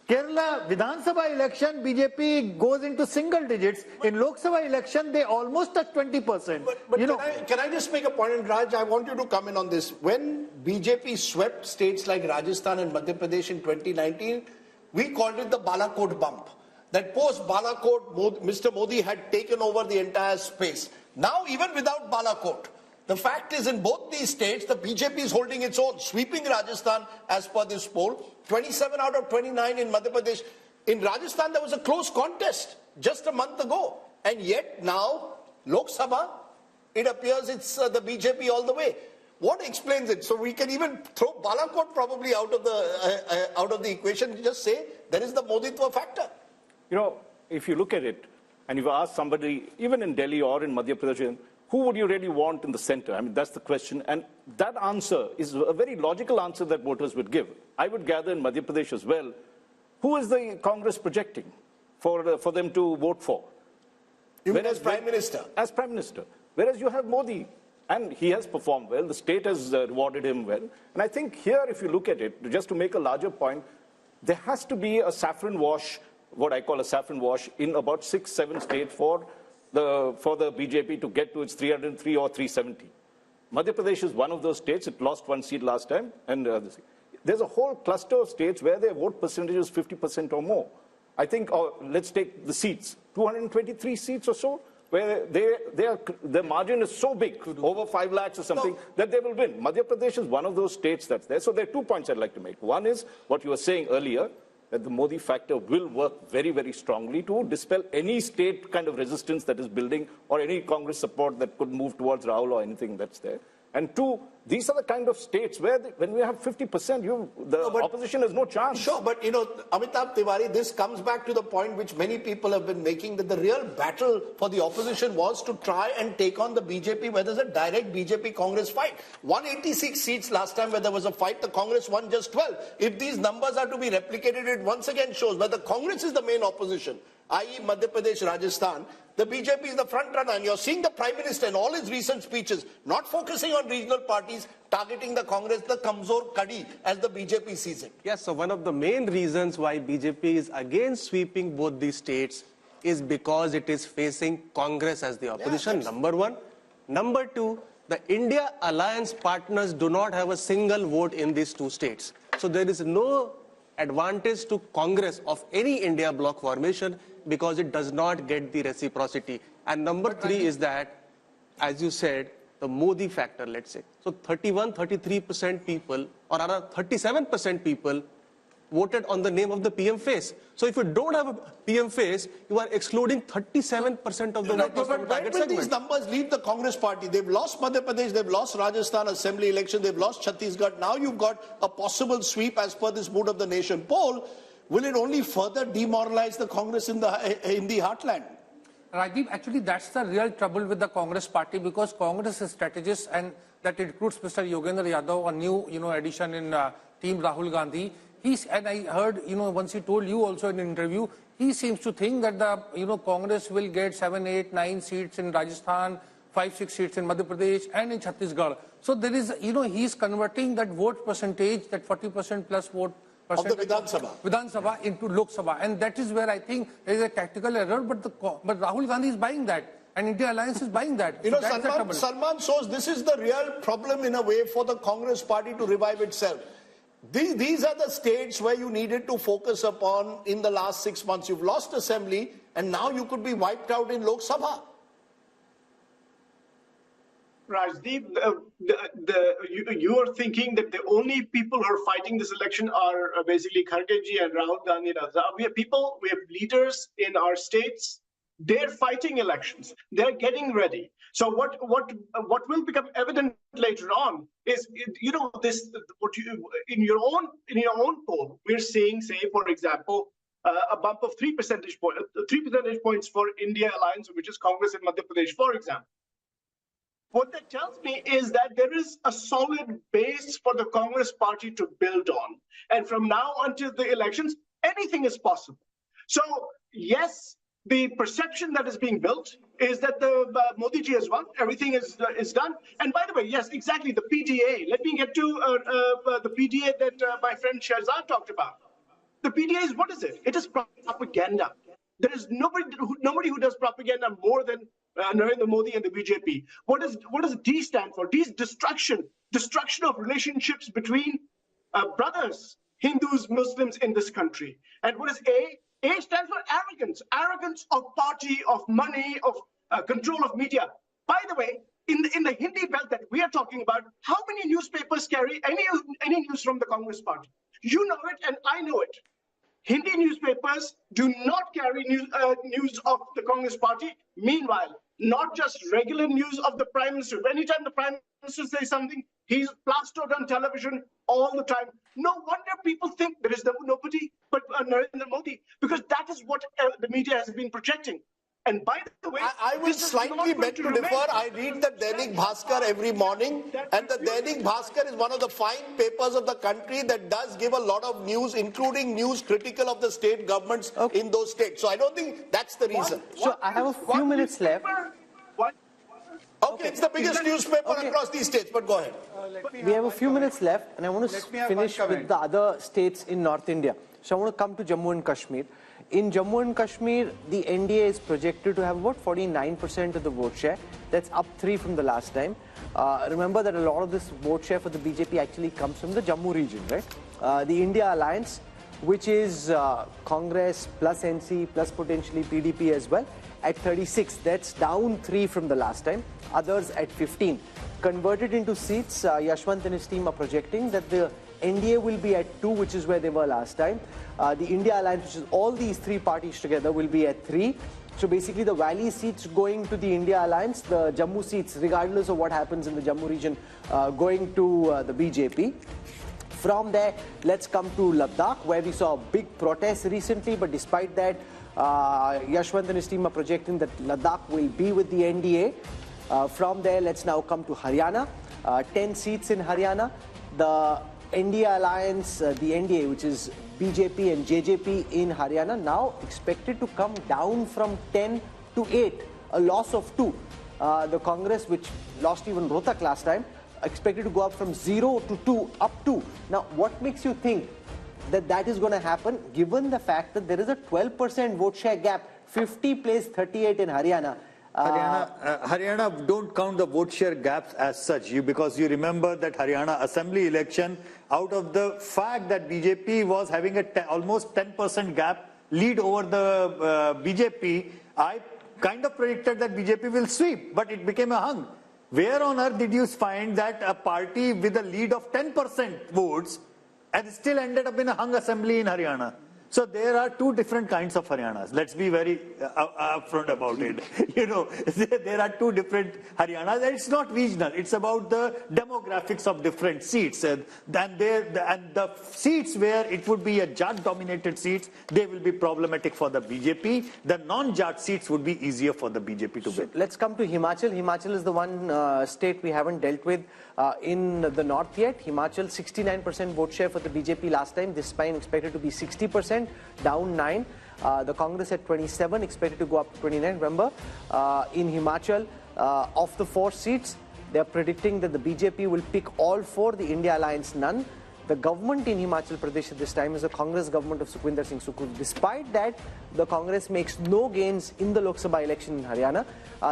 Kerala Vidhan Sabha election, BJP goes into single digits. In Lok Sabha election, they almost touch 20%. But can I just make a point, and Raj, I want you to come in on this. When BJP swept states like Rajasthan and Madhya Pradesh in 2019, we called it the Balakot bump. That post-Balakot, Mr. Modi had taken over the entire space. Now, even without Balakot, the fact is in both these states, the BJP is holding its own, sweeping Rajasthan as per this poll. 27 out of 29 in Madhya Pradesh. In Rajasthan, there was a close contest just a month ago. And yet now, Lok Sabha, it appears it's the BJP all the way. What explains it? So we can even throw Balakot probably out of the equation. Just say there is the Moditwa factor. You know, if you look at it, and if you ask somebody, even in Delhi or in Madhya Pradesh, who would you really want in the center? I mean, that's the question. And that answer is a very logical answer that voters would give. I would gather in Madhya Pradesh as well, who is the Congress projecting for them to vote for? Even as Prime Minister? As Prime Minister. Whereas you have Modi, and he has performed well. The state has rewarded him well. And I think here, if you look at it, just to make a larger point, there has to be a saffron wash, what I call a saffron wash, in about 6-7 states for the BJP to get to its 303 or 370. Madhya Pradesh is one of those states. It lost 1 seat last time. And there's a whole cluster of states where their vote percentage is 50% or more. I think, let's take the seats, 223 seats or so, where their margin is so big, over 5 lakhs or something, that they will win. Madhya Pradesh is one of those states that's there. So there are 2 points I'd like to make. One is what you were saying earlier, that the Modi factor will work very, very strongly to dispel any state kind of resistance that is building or any Congress support that could move towards Rahul or anything that's there. And 2, these are the kind of states where when we have 50%, the opposition has no chance. Sure, but you know, Amitabh Tiwari, this comes back to the point which many people have been making, that the real battle for the opposition was to try and take on the BJP, where there's a direct BJP-Congress fight. 186 seats last time where there was a fight, the Congress won just 12. If these numbers are to be replicated, it once again shows where the Congress is the main opposition. i.e. Madhya Pradesh, Rajasthan, the BJP is the front runner, and you're seeing the Prime Minister in all his recent speeches not focusing on regional parties, targeting the Congress, the Kamzor Kadi, as the BJP sees it. Yes, so one of the main reasons why BJP is against sweeping both these states is because it is facing Congress as the opposition, number one. Number two, the India alliance partners do not have a single vote in these two states. So there is no advantage to Congress of any India bloc formation because it does not get the reciprocity. And number three is that, as you said, the Modi factor, let's say. So 33% people, or around 37% people, voted on the name of the PM face. So if you don't have a PM face, you are excluding 37% of the voters from the target When will segment. these numbers leave the Congress party? They've lost Madhya Pradesh, they've lost Rajasthan Assembly election, they've lost Chhattisgarh. Now you've got a possible sweep as per this Mood of the Nation poll. Will it only further demoralize the Congress in the heartland? Rajdeep, actually that's the real trouble with the Congress party, because Congress is strategist, and that includes Mr. Yogendra Yadav, a new addition in team Rahul Gandhi. And I heard, once he told you also in an interview, he seems to think that the, Congress will get 7, 8, 9 seats in Rajasthan, 5, 6 seats in Madhya Pradesh and in Chhattisgarh. So there is, he's converting that vote percentage, that 40% plus vote percentage of the Vidhan Sabha into Lok Sabha. And that is where I think there is a tactical error, but Rahul Gandhi is buying that. And India Alliance is buying that. You so know, Salman shows this is the real problem in a way for the Congress party to revive itself. These are the states where you needed to focus upon in the last 6 months. You've lost assembly, and now you could be wiped out in Lok Sabha. Rajdeep, you are thinking that the only people who are fighting this election are basically Khargeji and Rahul Gandhi. We have people, we have leaders in our states. They're fighting elections. They're getting ready. So what will become evident later on is, this in your own poll, we're seeing, say, for example, a bump of 3 percentage points for India Alliance, which is Congress in Madhya Pradesh, for example. What that tells me is that there is a solid base for the Congress party to build on. And from now until the elections, anything is possible. So, yes, the perception that is being built is that the Modi ji has won, everything is done. And by the way, yes, exactly, the PDA. Let me get to the PDA that my friend Shahzad talked about. The PDA is, what is it? It is propaganda. There is nobody who does propaganda more than Narendra Modi and the BJP. What does D stand for? D is destruction of relationships between brothers, Hindus, Muslims in this country. And what is A? A stands for arrogance of party, of money, of control of media. By the way, in the Hindi belt that we are talking about, how many newspapers carry any news from the Congress party? You know it and I know it. Hindi newspapers do not carry news of the Congress party. Meanwhile, not just regular news of the Prime Minister. Anytime the Prime Minister says something, he's plastered on television all the time. No wonder people think there is nobody but Narendra Modi, because that is what the media has been projecting. And by the way, I will slightly beg to differ. I read the Dainik Bhaskar every morning, and the Dainik Bhaskar is one of the fine papers of the country that does give a lot of news, including news critical of the state governments in those states. So I don't think that's the reason. So I have a few minutes left. Okay, it's the biggest newspaper across these states, but go ahead. We have a few minutes left, and I want to finish with the other states in North India. So I want to come to Jammu and Kashmir. In Jammu and Kashmir, the NDA is projected to have about 49% of the vote share. That's up 3 from the last time. Remember that a lot of this vote share for the BJP actually comes from the Jammu region, right? The India Alliance, which is Congress plus NC plus potentially PDP as well, at 36. That's down 3 from the last time. Others at 15. Converted into seats, Yashwant and his team are projecting that the NDA will be at 2, which is where they were last time. The India Alliance, which is all these 3 parties together, will be at 3. So basically the Valley seats going to the India Alliance, the Jammu seats, regardless of what happens in the Jammu region, going to the BJP. From there, let's come to Ladakh, where we saw a big protest recently, but despite that, Yashwant and his team are projecting that Ladakh will be with the NDA. From there, let's now come to Haryana. 10 seats in Haryana. The India alliance, the NDA, which is BJP and JJP in Haryana, now expected to come down from 10 to 8, a loss of 2. The Congress, which lost even Rohtak last time, expected to go up from 0 to 2, up 2. Now, what makes you think that that is going to happen, given the fact that there is a 12% vote share gap, 50 plays 38 in Haryana? Haryana don't count the vote share gaps as such, because you remember that Haryana assembly election, out of the fact that BJP was having almost 10% gap lead over the BJP, I kind of predicted that BJP will sweep, but it became a hung. Where on earth did you find that a party with a lead of 10% votes and still ended up in a hung assembly in Haryana? So there are two different kinds of Haryanas. Let's be very upfront about it. There are two different Haryanas. And it's not regional. It's about the demographics of different seats. And the seats where it would be a Jat-dominated seats, they will be problematic for the BJP. The non-Jat seats would be easier for the BJP to win. Let's come to Himachal. Himachal is the one state we haven't dealt with in the north yet. Himachal, 69% vote share for the BJP last time. This time expected to be 60%, down 9. The Congress at 27, expected to go up to 29. Remember, in Himachal, of the 4 seats, they are predicting that the BJP will pick all 4, the India Alliance none. The government in Himachal Pradesh at this time is the Congress government of Sukhwinder Singh Sukhru. Despite that, the Congress makes no gains in the Lok Sabha election in Haryana.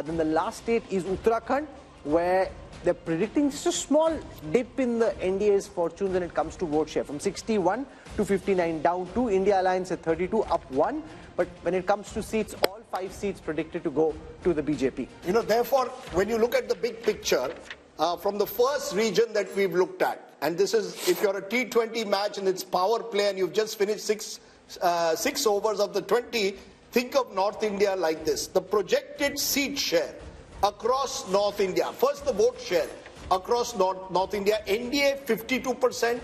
Then the last state is Uttarakhand, where they're predicting just a small dip in the NDA's fortunes when it comes to vote share, from 61 to 59, down 2. India Alliance at 32, up 1. But when it comes to seats, all 5 seats predicted to go to the BJP. Therefore, when you look at the big picture, from the first region that we've looked at, and this is, if you're a T20 match and it's power play and you've just finished 6 overs of the 20, think of North India like this. The projected seat share across North India. First, the vote share across North India. NDA 52%,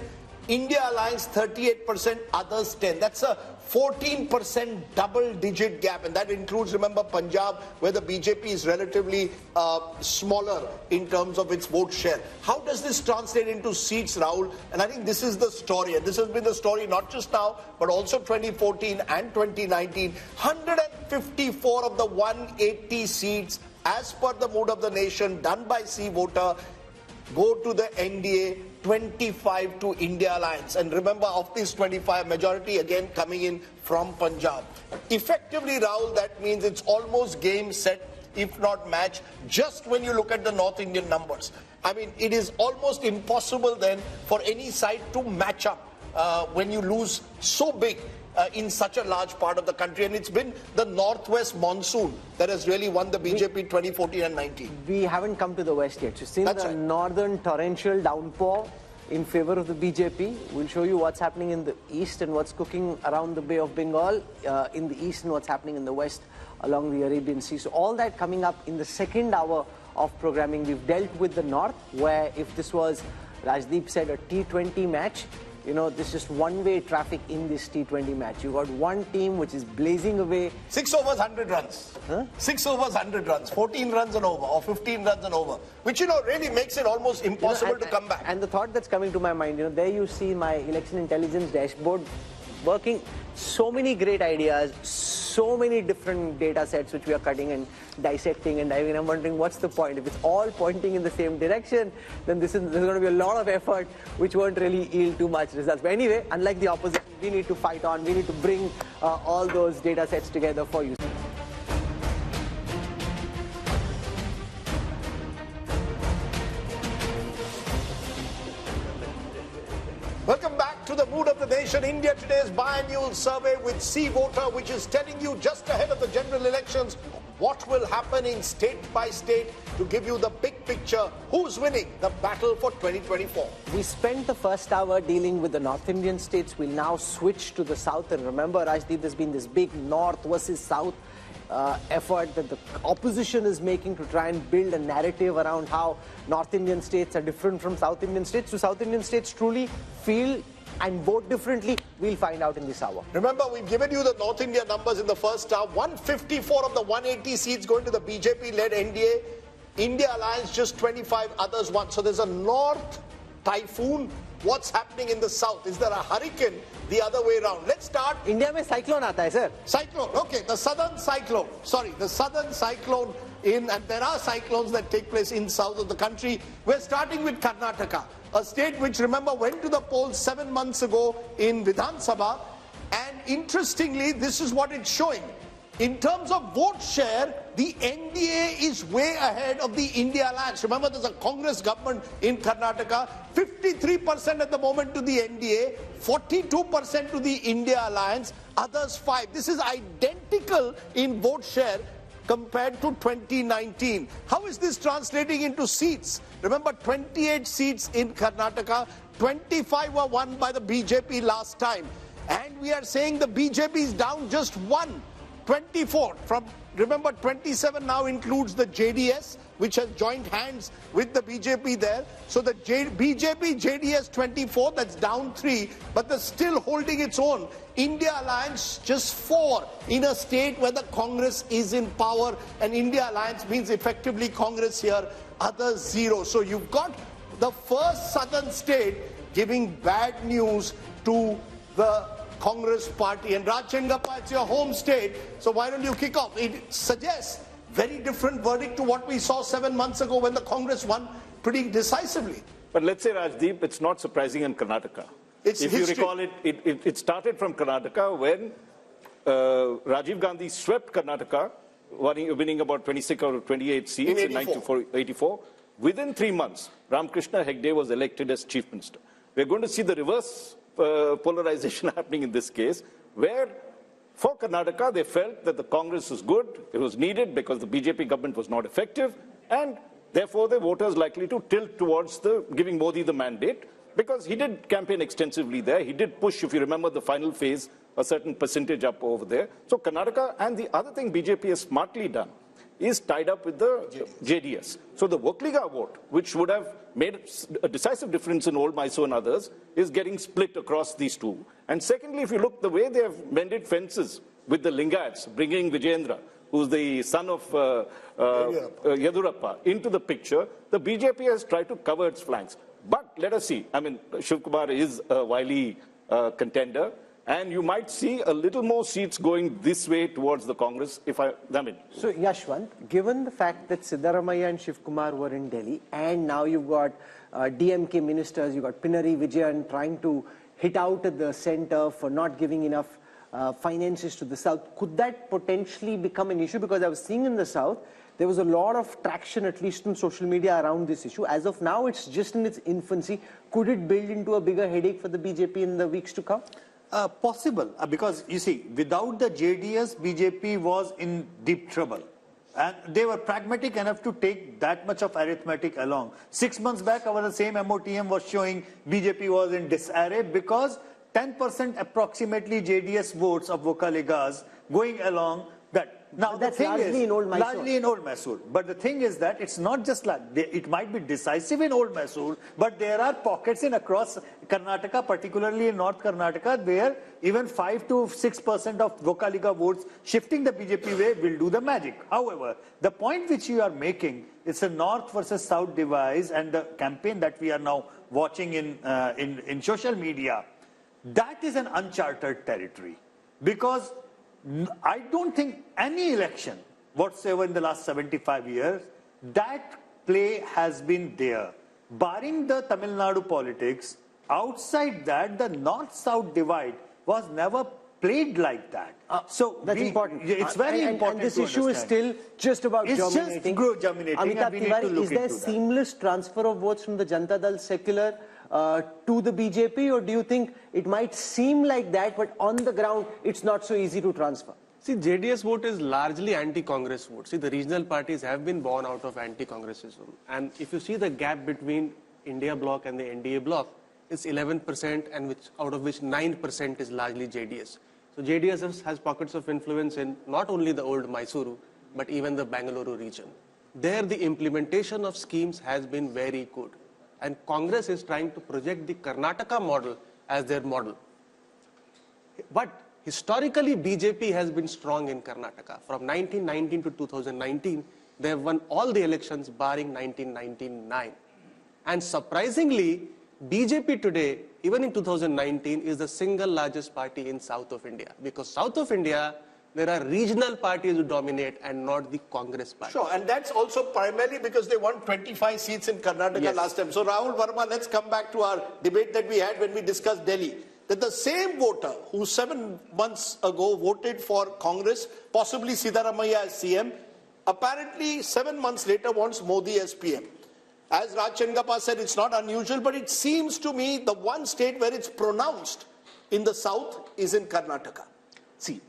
India Alliance 38%, others 10%. That's a 14% double-digit gap, and that includes, remember, Punjab, where the BJP is relatively smaller in terms of its vote share. How does this translate into seats, Rahul? And I think this is the story, and this has been the story not just now, but also 2014 and 2019. 154 of the 180 seats, as per the mood of the nation, done by C-Voter, go to the NDA, 25 to India Alliance. And remember, of these 25, majority again coming in from Punjab. Effectively, Rahul, that means it's almost game, set, if not match, just when you look at the North Indian numbers. I mean, it is almost impossible then for any side to match up when you lose so big in such a large part of the country. And it's been the northwest monsoon that has really won the BJP 2014 and 19. We haven't come to the west yet. You've seen the northern torrential downpour in favor of the BJP. We'll show you what's happening in the east and what's cooking around the Bay of Bengal in the east, and what's happening in the west along the Arabian Sea. So all that coming up in the second hour of programming. We've dealt with the north, where if this was, Rajdeep said, a T20 match, this is just one-way traffic in this T20 match. You got one team which is blazing away. 6 overs, 100 runs. 6 overs, 100 runs. 14 runs and over, or 15 runs and over. Which, really makes it almost impossible to come back. And the thought that's coming to my mind, there you see my election intelligence dashboard working. So many great ideas, so many different data sets which we are cutting and dissecting and diving. I'm wondering what's the point. If it's all pointing in the same direction, then there's going to be a lot of effort which won't really yield too much results. But anyway, unlike the opposition, we need to fight on. We need to bring all those data sets together for you. Welcome back to the mood of the nation. India Today's biannual survey with C-Voter, which is telling you just ahead of the general elections what will happen in state by state to give you the big picture. Who's winning the battle for 2024? We spent the first hour dealing with the North Indian states. We'll now switch to the south. And remember, Rajdeep, there's been this big north versus south effort that the opposition is making to try and build a narrative around how North Indian states are different from South Indian states. Do South Indian states truly feel and vote differently? We'll find out in this hour. Remember, we've given you the North India numbers in the first hour. 154 of the 180 seats going to the BJP-led NDA. India Alliance just 25, others 1. So there's a North typhoon what's happening in the south. Is there a hurricane the other way around? Let's start. India mein cyclone aata hai, sir. Cyclone, okay, the southern cyclone. Sorry, the southern cyclone and there are cyclones that take place in south of the country. We're starting with Karnataka, a state which, remember, went to the polls 7 months ago in Vidhan Sabha. And interestingly, this is what it's showing. In terms of vote share, the NDA is way ahead of the India Alliance. Remember, there's a Congress government in Karnataka. 53% at the moment to the NDA, 42% to the India Alliance, others 5%. This is identical in vote share compared to 2019. How is this translating into seats? Remember, 28 seats in Karnataka, 25 were won by the BJP last time. And we are saying the BJP is down just 24 from, remember, 27 now includes the JDS, which has joined hands with the BJP there. So the BJP, JDS 24, that's down 3, but they're still holding its own. India Alliance just 4 in a state where the Congress is in power, and India Alliance means effectively Congress here, others 0. So you've got the first southern state giving bad news to the Congress party. And Raj Chengappa, it's your home state, so why don't you kick off? It suggests very different verdict to what we saw 7 months ago when the Congress won pretty decisively. But let's say, Rajdeep, it's not surprising in Karnataka. It's if history. You recall it started from Karnataka when Rajiv Gandhi swept Karnataka, winning about 26 or 28 seats in 1984. Within 3 months, Ramakrishna Hegde was elected as chief minister. We're going to see the reverse polarization happening in this case, where for Karnataka, they felt that the Congress was good, it was needed because the BJP government was not effective, and therefore the voters likely to tilt towards giving Modi the mandate, because he did campaign extensively there. He did push, if you remember the final phase, a certain percentage up over there. So Karnataka, and the other thing BJP has smartly done is tied up with the JDS. So the Vokliga vote, which would have made a decisive difference in Old Mysore and others, is getting split across these two. And secondly, if you look the way they have mended fences with the Lingayats, bringing Vijayendra, who's the son of Yadurappa, into the picture, the BJP has tried to cover its flanks. But let us see. I mean, Shiv Kumar is a wily contender. And you might see a little more seats going this way towards the Congress, So, Yashwant, given the fact that Siddaramaiah and Shiv Kumar were in Delhi, and now you've got DMK ministers, you've got Pinari Vijayan trying to hit out at the center for not giving enough finances to the south, could that potentially become an issue? Because I was seeing in the south, there was a lot of traction, at least in social media, around this issue. As of now, it's just in its infancy. Could it build into a bigger headache for the BJP in the weeks to come? Possible, because you see, without the JDS, BJP was in deep trouble. And they were pragmatic enough to take that much of arithmetic along. 6 months back, the same MOTM was showing BJP was in disarray because 10% approximately JDS votes of Vokaligas going along that. Now, that's largely in Old Mysore. Largely in Old Mysore. But the thing is that it's not just like, it might be decisive in Old Mysore, but there are pockets across Karnataka, particularly in North Karnataka, where even 5 to 6% of Vokaliga votes shifting the BJP way will do the magic. However, the point which you are making, it's a North versus South divide, and the campaign that we are now watching in social media, that is an uncharted territory. Because I don't think any election whatsoever in the last 75 years, that play has been there. Barring the Tamil Nadu politics, outside that, the North-South divide was never played like that. So that's important. It's very important. And this issue is still just about germinating. It's just germinating. Amitabh Tiwari, is there seamless transfer of votes from the Janata Dal secular to the BJP, or do you think it might seem like that, but on the ground, it's not so easy to transfer? See, JDS vote is largely anti-Congress vote. See, the regional parties have been born out of anti-Congressism. And if you see the gap between India bloc and the NDA bloc, it's 11%, and out of which 9% is largely JDS. So JDS has pockets of influence in not only the old Mysuru, but even the Bangalore region. There, the implementation of schemes has been very good. And Congress is trying to project the Karnataka model as their model. But historically, BJP has been strong in Karnataka. From 1919 to 2019, they have won all the elections barring 1999. And surprisingly, BJP today, even in 2019, is the single largest party in south of India. Because south of India, there are regional parties who dominate and not the Congress party. Sure, and that's also primarily because they won 25 seats in Karnataka last time. So Rahul Verma, let's come back to our debate that we had when we discussed Delhi. That the same voter who 7 months ago voted for Congress, possibly Siddaramaiah as CM, apparently 7 months later wants Modi as PM. As Raj Chengappa said, it's not unusual, but it seems to me the one state where it's pronounced in the south is in Karnataka. See,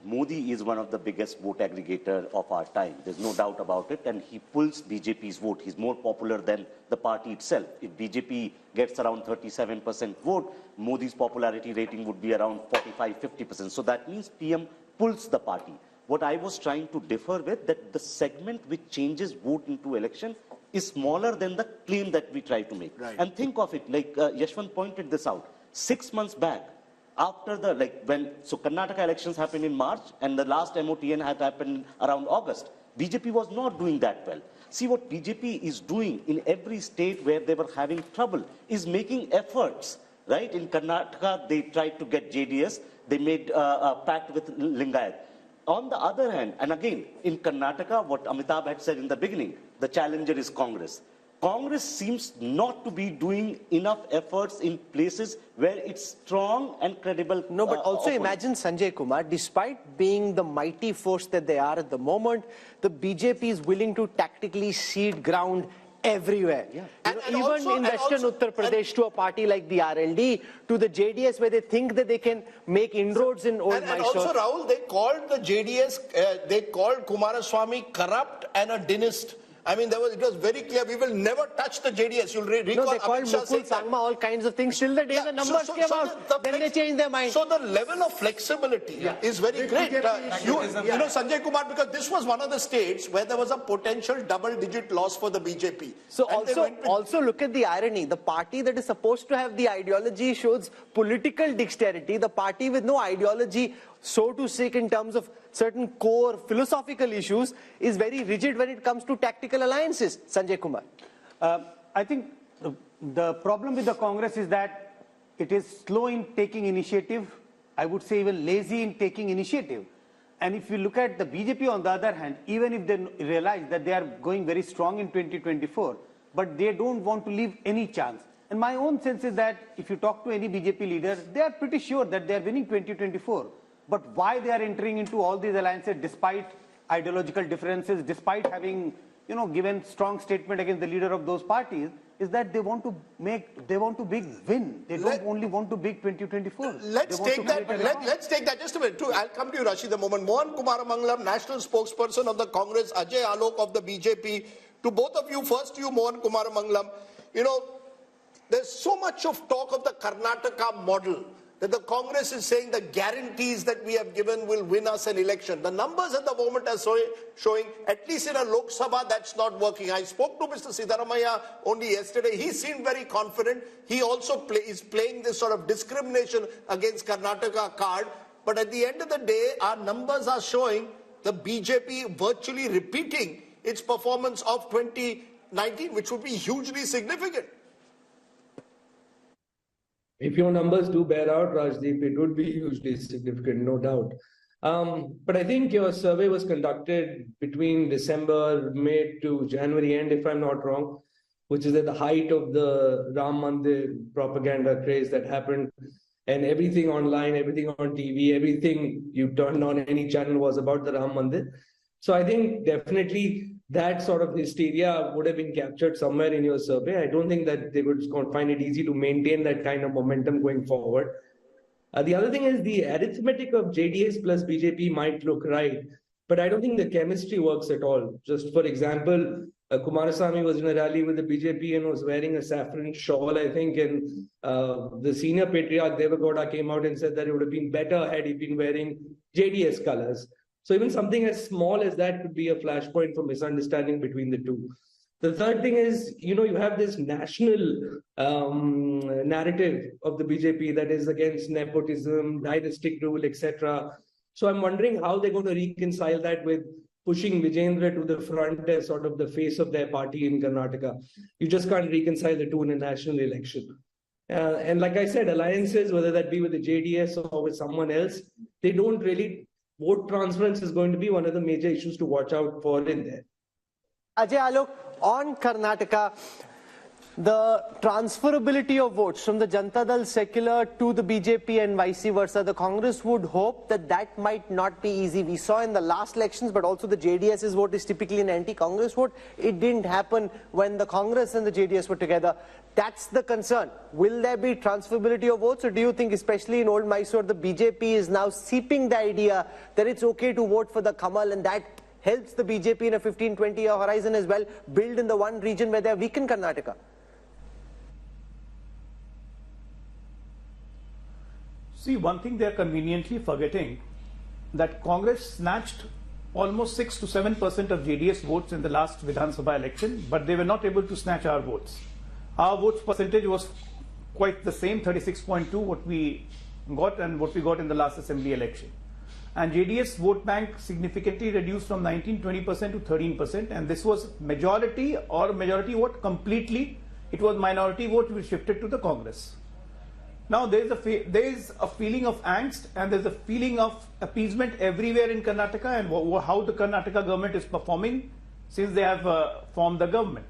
Modi is one of the biggest vote aggregator of our time. There's no doubt about it. And he pulls BJP's vote. He's more popular than the party itself. If BJP gets around 37% vote, Modi's popularity rating would be around 45-50%. So that means PM pulls the party. What I was trying to differ with, that the segment which changes vote into election is smaller than the claim that we try to make. Right. And think of it, like Yashwant pointed this out, 6 months back, after the, so Karnataka elections happened in March and the last MOTN had happened around August. BJP was not doing that well. See, what BJP is doing in every state where they were having trouble is making efforts, right? In Karnataka, they tried to get JDS. They made a pact with Lingayat. On the other hand, and again, in Karnataka, what Amitabh had said in the beginning, the challenger is Congress. Congress seems not to be doing enough efforts in places where it's strong and credible. No, but also imagine, Sanjay Kumar, despite being the mighty force that they are at the moment, the BJP is willing to tactically cede ground everywhere. Yeah. Even also, in Western Uttar Pradesh, to a party like the RLD, to the JDS, where they think that they can make inroads in old Mysore. And also, Rahul, they called the JDS, they called Kumaraswamy corrupt and a dynast. I mean, it was very clear, we will never touch the JDS. You'll recall they called Mukul Sangma all kinds of things till the day the numbers came out. Then they changed their mind. So the level of flexibility is very great. You know, Sanjay Kumar, because this was one of the states where there was a potential double-digit loss for the BJP. So also look at the irony. The party that is supposed to have the ideology shows political dexterity. The party with no ideology, so to speak, in terms of certain core philosophical issues, is very rigid when it comes to tactical alliances. Sanjay Kumar. I think the problem with the Congress is that it is slow in taking initiative. I would say even lazy in taking initiative. And if you look at the BJP on the other hand, even if they realize that they are going very strong in 2024, but they don't want to leave any chance. And my own sense is that if you talk to any BJP leader, they are pretty sure that they are winning 2024. But why they are entering into all these alliances despite ideological differences, despite having, given strong statement against the leader of those parties, is that they want to big win. They don't only want to big 2024. Let's take that just a minute. I'll come to you, Rashid, a moment. Mohan Kumaramangalam, national spokesperson of the Congress, Ajay Alok of the BJP. To both of you, first to you, Mohan Kumaramangalam. There's so much of talk of the Karnataka model, that the Congress is saying the guarantees that we have given will win us an election. The numbers at the moment are showing, at least in a Lok Sabha, that's not working. I spoke to Mr. Siddaramaiah only yesterday. He seemed very confident. He also is playing this sort of discrimination against Karnataka card. But at the end of the day, our numbers are showing the BJP virtually repeating its performance of 2019, which would be hugely significant. If your numbers do bear out, Rajdeep, it would be hugely significant, no doubt. But I think your survey was conducted between December, May to January end, if I'm not wrong, which is at the height of the Ram Mandir propaganda craze that happened. And everything online, everything on TV, everything you turned on any channel was about the Ram Mandir. So I think definitely that sort of hysteria would have been captured somewhere in your survey. I don't think that they would find it easy to maintain that kind of momentum going forward. The other thing is the arithmetic of JDS plus BJP might look right, but I don't think the chemistry works at all. Just for example, Kumaraswamy was in a rally with the BJP and was wearing a saffron shawl, I think, and the senior patriarch Devagowda came out and said that it would have been better had he been wearing JDS colors. So even something as small as that could be a flashpoint for misunderstanding between the two. The third thing is, you have this national narrative of the BJP that is against nepotism, dynastic rule, etc. So I'm wondering how they're going to reconcile that with pushing Vijayendra to the front as sort of the face of their party in Karnataka. You just can't reconcile the two in a national election. And like I said, alliances, whether that be with the JDS or with someone else, they don't really, vote transference is going to be one of the major issues to watch out for in there. Ajay Alok, on Karnataka, the transferability of votes from the Janata Dal secular to the BJP and vice versa, the Congress would hope that that might not be easy. We saw in the last elections, but also the JDS's vote is typically an anti-Congress vote. It didn't happen when the Congress and the JDS were together. That's the concern. Will there be transferability of votes, or do you think, especially in Old Mysore, the BJP is now seeping the idea that it's okay to vote for the Kamal, and that helps the BJP in a 15-20 year horizon as well, build in the one region where they are weak in Karnataka? See, one thing they are conveniently forgetting, that Congress snatched almost 6 to 7% of JDS votes in the last Vidhan Sabha election, but they were not able to snatch our votes. Our votes percentage was quite the same, 36.2, what we got and what we got in the last assembly election. And JDS vote bank significantly reduced from 19-20% to 13%, and this was majority or majority vote completely. It was minority vote which shifted to the Congress. Now there is a feeling of angst and there is a feeling of appeasement everywhere in Karnataka, and how the Karnataka government is performing since they have formed the government.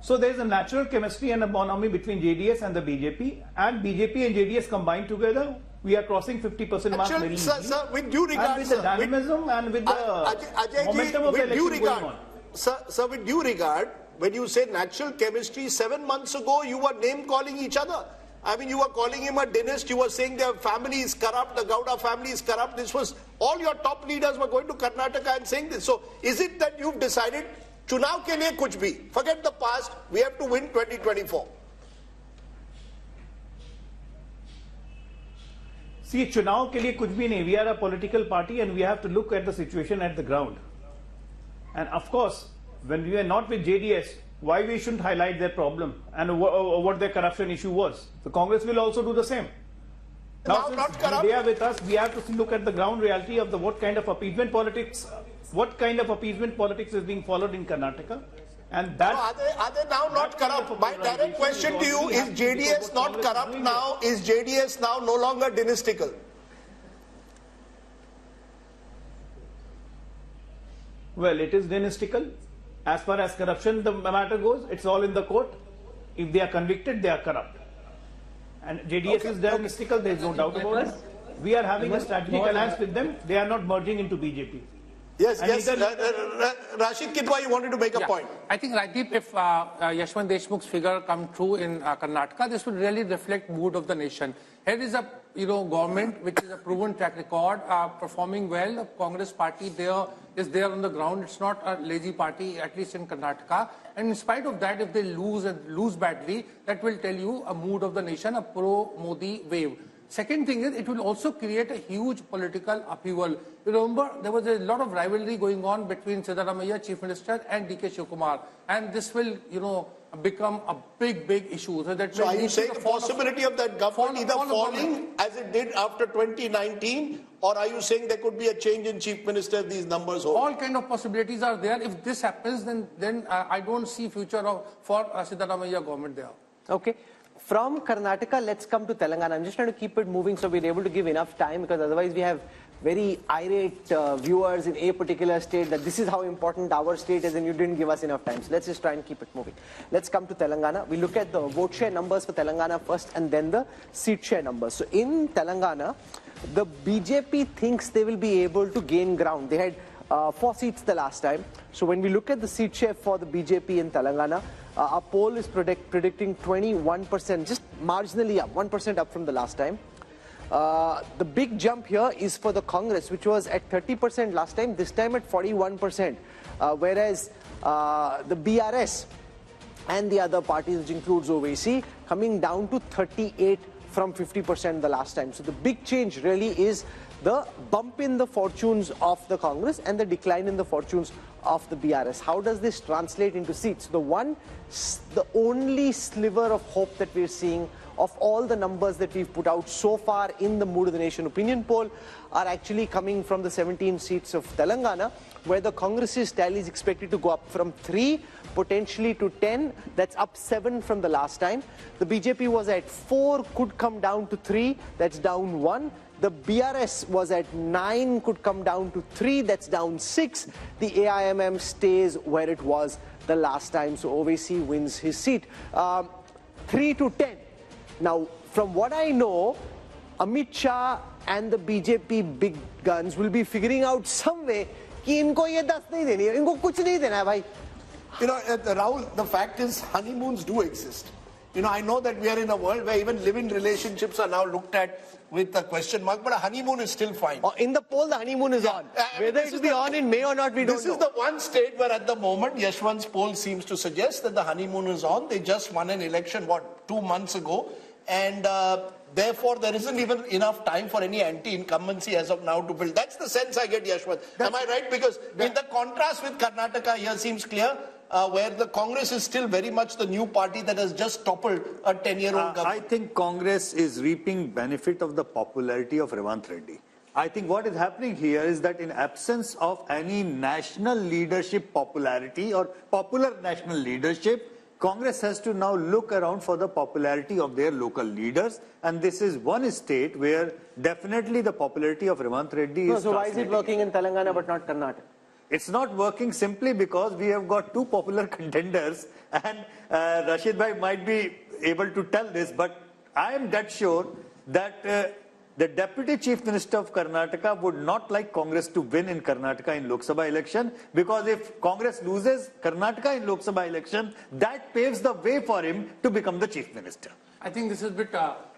So there is a natural chemistry and a bonhomie between JDS and the BJP, and BJP and JDS combined together, we are crossing 50% mark very easily. Sir, with due regard, and with the dynamism and with the momentum of the election going on. Sir, with due regard, when you say natural chemistry, 7 months ago you were name calling each other. I mean, you were calling him a dynast, you were saying their family is corrupt, the Gowda family is corrupt. This was, all your top leaders were going to Karnataka and saying this. So, is it that you've decided, chunav ke liye kuch bhi, forget the past, we have to win 2024? See, chunav ke liye kuch bhi nahi. We are a political party and we have to look at the situation at the ground. And of course, when we are not with JDS, why we shouldn't highlight their problem and what their corruption issue was. The Congress will also do the same. Now since they are with us, we have to look at the ground reality of what kind of appeasement politics is being followed in Karnataka. And that are they now not corrupt? My direct question to you is, JDS not corrupt now? Is JDS now no longer dynastical? Well, it is dynastical. As far as corruption the matter goes, it's all in the court. If they are convicted, they are corrupt. And JDS is dynastical, there is no doubt about it. We are having a strategic alliance with them. They are not merging into BJP. Yes, Rashid Kidwai, you wanted to make a point. I think, Rajdeep, if Yashwant Deshmukh's figure come true in Karnataka, this would really reflect mood of the nation. Here is a government which is a proven track record, performing well. The Congress party is there on the ground. It's not a lazy party, at least in Karnataka. And in spite of that, if they lose badly, that will tell you a mood of the nation, a pro-Modi wave. Second thing is, it will also create a huge political upheaval. You remember, there was a lot of rivalry going on between Siddaramaiah, Chief Minister, and D.K. Shivkumar. And this will, become a big issue. So are you saying the possibility of that government either falling as it did after 2019, or are you saying there could be a change in Chief Minister if these numbers hold? All kind of possibilities are there. If this happens, then I don't see future for Siddaramaiah government there. Okay. From Karnataka, let's come to Telangana. I'm just trying to keep it moving so we're able to give enough time, because otherwise we have very irate viewers in a particular state that this is how important our state is and you didn't give us enough time. So let's just try and keep it moving. Let's come to Telangana. We look at the vote share numbers for Telangana first and then the seat share numbers. So in Telangana, the BJP thinks they will be able to gain ground. They had 4 seats the last time. So when we look at the seat share for the BJP in Telangana, our poll is predicting 21%, just marginally up, 1% up from the last time. The big jump here is for the Congress, which was at 30% last time, this time at 41%. Whereas the BRS and the other parties, which includes OVC, coming down to 38 from 50% the last time. So the big change really is the bump in the fortunes of the Congress and the decline in the fortunes of the BRS. How does this translate into seats? The only sliver of hope that we're seeing of all the numbers that we've put out so far in the Mood of the Nation opinion poll are actually coming from the 17 seats of Telangana, where the Congress's tally is expected to go up from 3 potentially to 10. That's up 7 from the last time. The BJP was at 4, could come down to 3. That's down 1. The BRS was at 9, could come down to 3. That's down 6. The AIMM stays where it was the last time. So Owaisi wins his seat. 3 to 10. Now, from what I know, Amit Shah and the BJP big guns will be figuring out some way कि इनको ये 10 नहीं देनी है, इनको कुछ नहीं देना है भाई. You know, Rahul, the fact is honeymoons do exist. You know, I know that we are in a world where even live-in relationships are now looked at with a question mark, but a honeymoon is still fine. In the poll, the honeymoon is on. Whether it will be on in May or not, we don't know. This is the one state where at the moment, Yashwant's poll seems to suggest that the honeymoon is on. They just won an election, 2 months ago? And therefore, there isn't even enough time for any anti-incumbency as of now to build. That's the sense I get, Yashwant. Am I right? Because in the contrast with Karnataka here seems clear, where the Congress is still very much the new party that has just toppled a 10-year-old government. I think Congress is reaping benefit of the popularity of Revanth Reddy. I think what is happening here is that in absence of any national leadership popularity or popular national leadership, Congress has to now look around for the popularity of their local leaders, and this is one state where definitely the popularity of Revanth Reddy is. So why is it working in Telangana but not Karnataka? It's not working simply because we have got 2 popular contenders, and Rashid Bhai might be able to tell this, but I am dead sure that the Deputy Chief Minister of Karnataka would not like Congress to win in Karnataka in Lok Sabha election, because if Congress loses Karnataka in Lok Sabha election, that paves the way for him to become the Chief Minister. I think this is a bit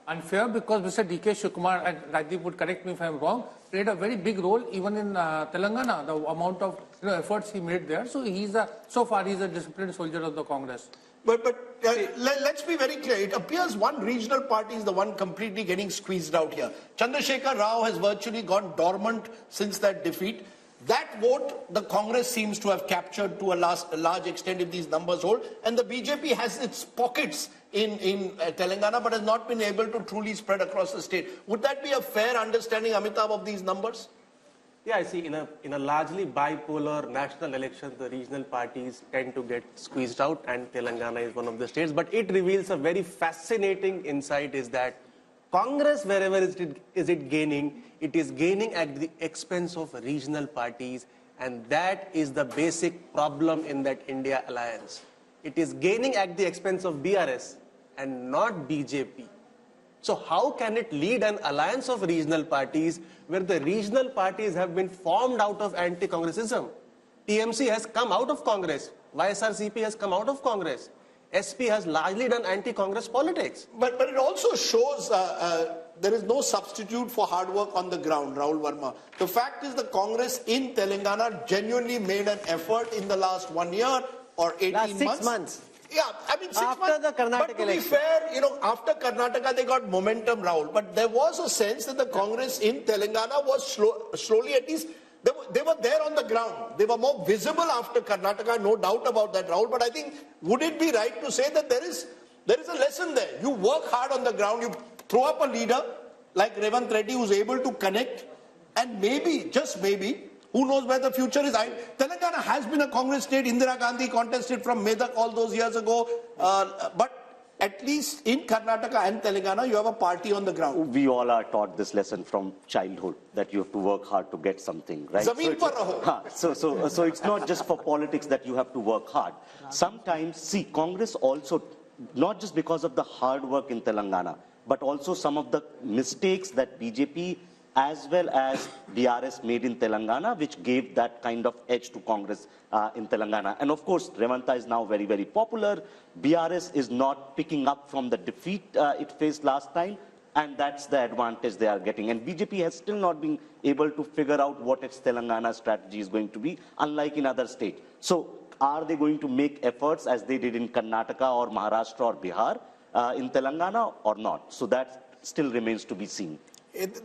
unfair, because Mr. D.K. Shivkumar, and Rajdeep would correct me if I am wrong, played a very big role even in Telangana, the amount of efforts he made there. So so far he's a disciplined soldier of the Congress. But let's be very clear. It appears one regional party is the one completely getting squeezed out here. Chandrasekhar Rao has virtually gone dormant since that defeat. That vote, the Congress seems to have captured to a large extent if these numbers hold. And the BJP has its pockets in Telangana, but has not been able to truly spread across the state. Would that be a fair understanding, Amitabh, of these numbers? Yeah, I see. In a largely bipolar national election, the regional parties tend to get squeezed out, and Telangana is one of the states. But it reveals a very fascinating insight: is that Congress, wherever is it gaining, it is gaining at the expense of regional parties, and that is the basic problem in that India alliance. It is gaining at the expense of BRS and not BJP. So how can it lead an alliance of regional parties where the regional parties have been formed out of anti-Congressism? TMC has come out of Congress. YSRCP has come out of Congress. SP has largely done anti-Congress politics. But it also shows there is no substitute for hard work on the ground, Rahul Verma. The fact is the Congress in Telangana genuinely made an effort in the last 1 year or 18 months. 6 months. Yeah, I mean 6 months. After the Karnataka but to election. be fair, after Karnataka they got momentum, Rahul. But there was a sense that the Congress in Telangana was slowly, at least, they were there on the ground. They were more visible after Karnataka, no doubt about that, Rahul. But I think, would it be right to say that there is a lesson there? You work hard on the ground, you throw up a leader like Revanth Reddy who's able to connect, and maybe, just maybe, who knows where the future is? Telangana has been a Congress state. Indira Gandhi contested from Medak all those years ago. But at least in Karnataka and Telangana, you have a party on the ground. We all are taught this lesson from childhood, that you have to work hard to get something, right? Zameen par raho. So it's not just for politics that you have to work hard. Sometimes, see, Congress also, not just because of the hard work in Telangana, but also some of the mistakes that BJP as well as BRS made in Telangana, which gave that kind of edge to Congress in Telangana. And of course, Revanta is now very, very popular. BRS is not picking up from the defeat it faced last time, and that's the advantage they are getting. And BJP has still not been able to figure out what its Telangana strategy is going to be, unlike in other states. So are they going to make efforts as they did in Karnataka or Maharashtra or Bihar in Telangana or not? So that still remains to be seen.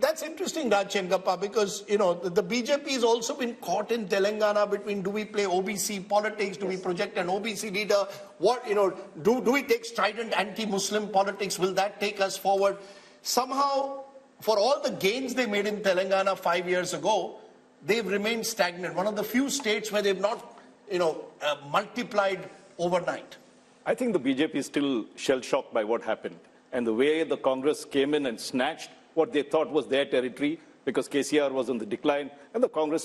That's interesting, Raj Chenkappa, because, you know, the BJP has also been caught in Telangana between do we play OBC politics, do we project an OBC leader, what, you know, do we take strident anti-Muslim politics, will that take us forward? Somehow, for all the gains they made in Telangana 5 years ago, they've remained stagnant. One of the few states where they've not, you know, multiplied overnight. I think the BJP is still shell-shocked by what happened. And the way the Congress came in and snatched what they thought was their territory, because KCR was on the decline, and the Congress